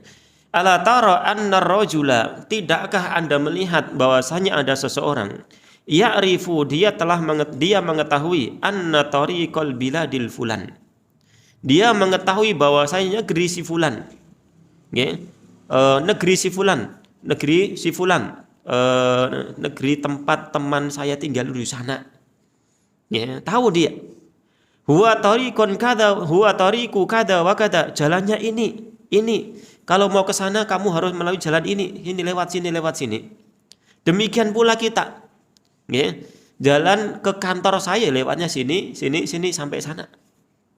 Ala tara anna rajula, tidakkah Anda melihat bahwasanya ada seseorang ya'rifu, dia mengetahui anna tariqal biladil fulan, dia mengetahui bahwasanya negeri si fulan, negeri si fulan, negeri tempat teman saya tinggal di sana, ya, tahu dia. Huwa tariqun kada, huwa tariqu kada wa kada, jalannya ini. Kalau mau ke sana kamu harus melalui jalan ini lewat sini. Demikian pula kita, ya, jalan ke kantor saya lewatnya sini sampai sana.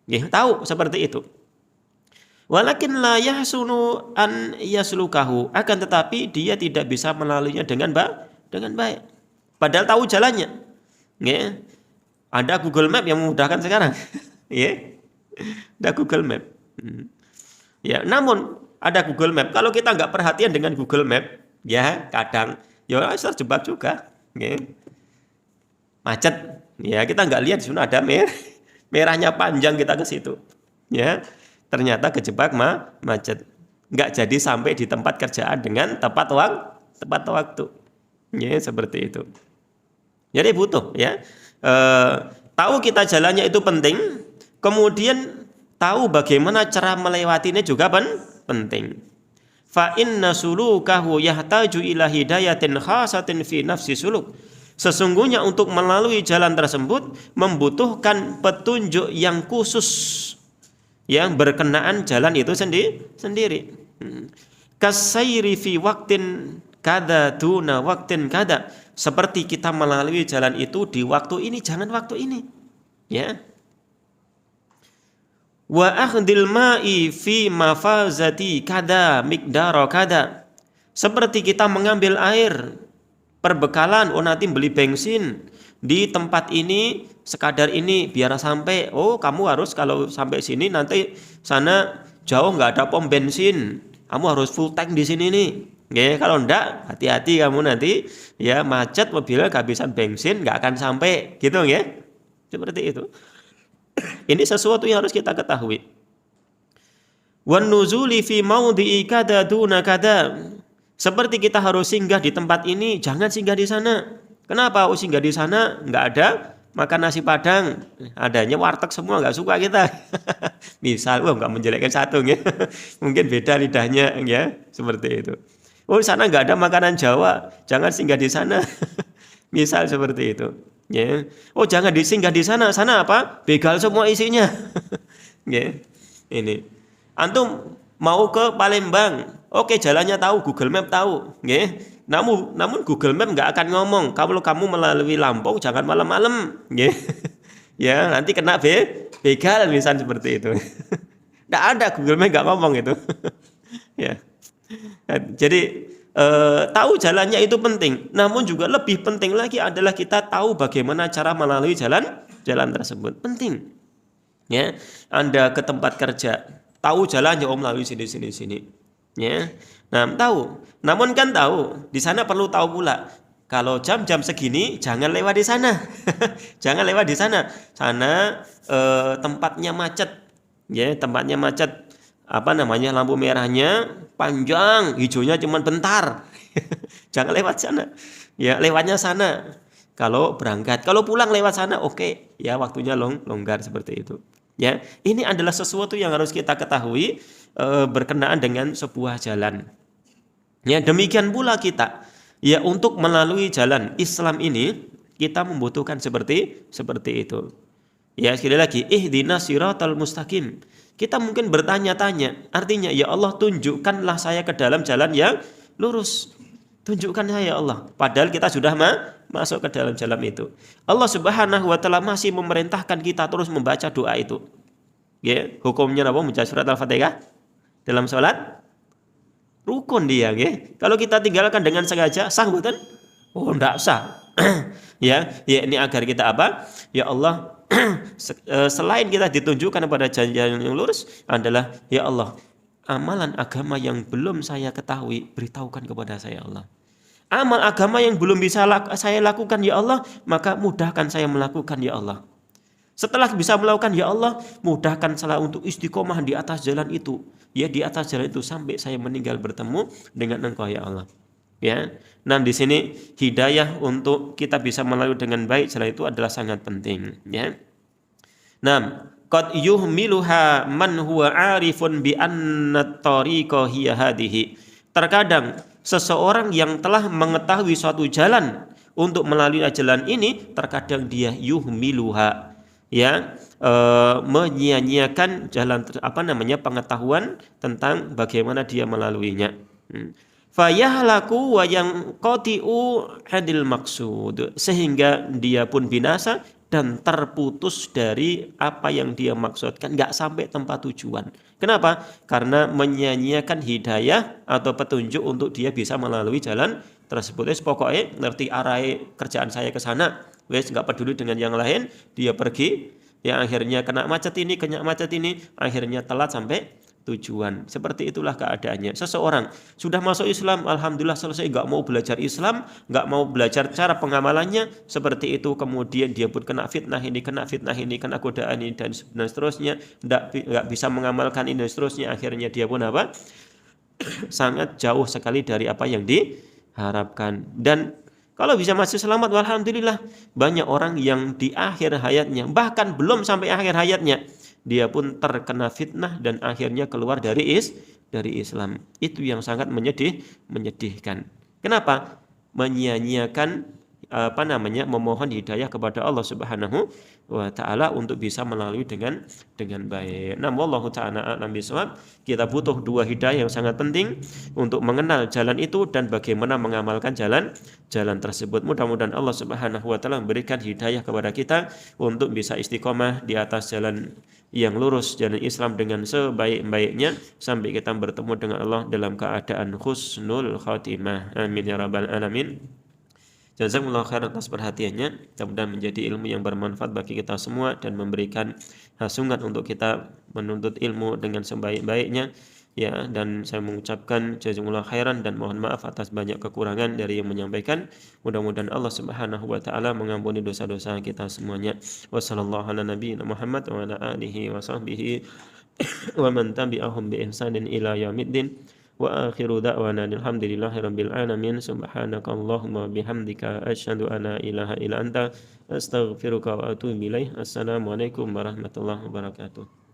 Ya, tahu seperti itu. Walakin la yahsunu an yaslukahu, akan tetapi dia tidak bisa melaluinya dengan baik. Padahal tahu jalannya. Ya. Ada Google Map yang memudahkan sekarang. Ya. Ada Google Map. Ya, namun ada Google Map. Kalau kita nggak perhatian dengan Google Map, ya kadang ya terjebak juga. Ya. Macet. Ya, kita nggak lihat di sana ada merahnya panjang, kita ke situ. Ya, ternyata kejebak macet. Nggak jadi sampai di tempat kerjaan dengan tepat waktu. Ya, seperti itu. Jadi butuh, ya. Tahu kita jalannya itu penting. Kemudian tahu bagaimana cara melewatinya juga penting. Fa inna sulukahu yahtaju ila hidayatin khasatin fi nafsi suluk. Sesungguhnya untuk melalui jalan tersebut membutuhkan petunjuk yang khusus yang berkenaan jalan itu sendiri. Kasairi fi waktin kada duna waktin kada, seperti kita melalui jalan itu di waktu ini, jangan waktu ini. Ya. Wa akhdil ma'i fi mafazati kada miqdara kada, seperti kita mengambil air perbekalan, oh nanti beli bensin di tempat ini sekadar ini biar sampai, oh kamu harus kalau sampai sini nanti sana jauh nggak ada pom bensin, kamu harus full tank di sini nih. Ya, kalau enggak hati-hati kamu nanti ya macet, mobilnya kehabisan bensin nggak akan sampai gitu ya. Seperti itu. Ini sesuatu yang harus kita ketahui. Wan nuzuli fi maudhi'i kada duna kada, seperti kita harus singgah di tempat ini, jangan singgah di sana. Kenapa? Oh, singgah di sana nggak ada makan nasi Padang, adanya warteg semua nggak suka kita. Misal, wah nggak menjelekkan satu ya. Mungkin beda lidahnya ya, seperti itu. Oh, di sana nggak ada makanan Jawa, jangan singgah di sana. Misal seperti itu. Ya. Oh, jangan disinggah di sana. Sana apa? Begal semua isinya. Ya. Ini. Antum mau ke Palembang. Oke, jalannya tahu, Google Map tahu. Ya. Namun Google Map nggak akan ngomong kalau kamu melalui Lampung jangan malam-malam. Ya. Ya, nanti kena begal misal seperti itu. Nggak ada, Google Map nggak ngomong itu. Ya. Jadi tahu jalannya itu penting. Namun juga lebih penting lagi adalah kita tahu bagaimana cara melalui jalan tersebut. Penting. Ya, Anda ke tempat kerja, tahu jalannya melalui sini. Ya. Nah, tahu. Namun kan tahu, di sana perlu tahu pula. Kalau jam-jam segini jangan lewat di sana. Jangan lewat di sana. Sana tempatnya macet. Ya, tempatnya macet. Apa namanya, lampu merahnya panjang, hijaunya cuma bentar. Jangan lewat sana. Ya, lewatnya sana. Kalau berangkat, kalau pulang lewat sana, oke. Ya, waktunya longgar seperti itu. Ya, ini adalah sesuatu yang harus kita ketahui berkenaan dengan sebuah jalan. Ya, demikian pula kita. Ya, untuk melalui jalan Islam ini kita membutuhkan seperti itu. Ya, sekali lagi, ihdinas siratal mustaqim. Kita mungkin bertanya-tanya, artinya ya Allah tunjukkanlah saya ke dalam jalan yang lurus. Tunjukkan saya ya Allah. Padahal kita sudah masuk ke dalam jalan itu. Allah Subhanahu wa taala masih memerintahkan kita terus membaca doa itu. Ya, hukumnya apa? Membaca surat Al-Fatihah dalam salat rukun dia, ya. Kalau kita tinggalkan dengan sengaja sah betul? Oh, enggak sah. Ya, ini agar kita apa? Ya Allah, selain kita ditunjukkan pada jalan yang lurus adalah ya Allah, amalan agama yang belum saya ketahui beritahukan kepada saya Allah. Amal agama yang belum bisa saya lakukan ya Allah, maka mudahkan saya melakukan ya Allah. Setelah bisa melakukan ya Allah, mudahkan saya untuk istiqomah di atas jalan itu. Ya, di atas jalan itu sampai saya meninggal bertemu dengan Engkau ya Allah. Ya. Nah, di sini hidayah untuk kita bisa melalui dengan baik jalan itu adalah sangat penting, ya. Nah, qad yuhmiluha man huwa 'arifun bi anna tariqa hiya hadhihi. Terkadang seseorang yang telah mengetahui suatu jalan untuk melalui jalan ini, terkadang dia yuhmiluha, ya, menyia-nyiakan jalan pengetahuan tentang bagaimana dia melaluinya. Fayahlaku wa yang qati'u hadil maksud, sehingga dia pun binasa dan terputus dari apa yang dia maksudkan, nggak sampai tempat tujuan. Kenapa? Karena menyia-nyiakan hidayah atau petunjuk untuk dia bisa melalui jalan tersebut. Pokoknya ngerti arah kerjaan saya ke sana, wes nggak peduli dengan yang lain, dia pergi, yang akhirnya kena macet ini, akhirnya telat sampai tujuan. Seperti itulah keadaannya. Seseorang sudah masuk Islam, alhamdulillah selesai, nggak mau belajar Islam, nggak mau belajar cara pengamalannya, seperti itu. Kemudian dia pun kena fitnah ini, kena godaan ini dan seterusnya, nggak bisa mengamalkan ini dan seterusnya. Akhirnya dia pun apa? Sangat jauh sekali dari apa yang diharapkan. Dan kalau bisa masih selamat, alhamdulillah. Banyak orang yang di akhir hayatnya, bahkan belum sampai akhir hayatnya, dia pun terkena fitnah dan akhirnya keluar dari Islam. Itu yang sangat menyedihkan. Kenapa? Menyia-nyiakan memohon hidayah kepada Allah Subhanahu wa taala untuk bisa melalui dengan baik. Nah, wallahu taala a'lam bishawab. Kita butuh dua hidayah yang sangat penting untuk mengenal jalan itu dan bagaimana mengamalkan jalan tersebut. Mudah-mudahan Allah Subhanahu wa taala memberikan hidayah kepada kita untuk bisa istiqomah di atas jalan yang lurus, jalan Islam dengan sebaik-baiknya sampai kita bertemu dengan Allah dalam keadaan husnul khatimah. Amin ya rabbal alamin. Jazakumullah khairan atas perhatiannya. Mudah-mudahan menjadi ilmu yang bermanfaat bagi kita semua dan memberikan hasungan untuk kita menuntut ilmu dengan sebaik-baiknya. Ya, dan saya mengucapkan jazakumullah khairan dan mohon maaf atas banyak kekurangan dari yang menyampaikan. Mudah-mudahan Allah Subhanahu wa taala mengampuni dosa-dosa kita semuanya. Wassallallahu ala nabiyina Muhammad wa ala alihi wa sahbihi wa man tabi'ahum bi ihsanin ila yaumiddin. Wa akhiru da'wana alhamdulillahi rabbil alamin. Subhanakallahumma bihamdika asyhadu an la ilaha illa anta astaghfiruka wa atubu ilaik. Assalamualaikum warahmatullahi wabarakatuh.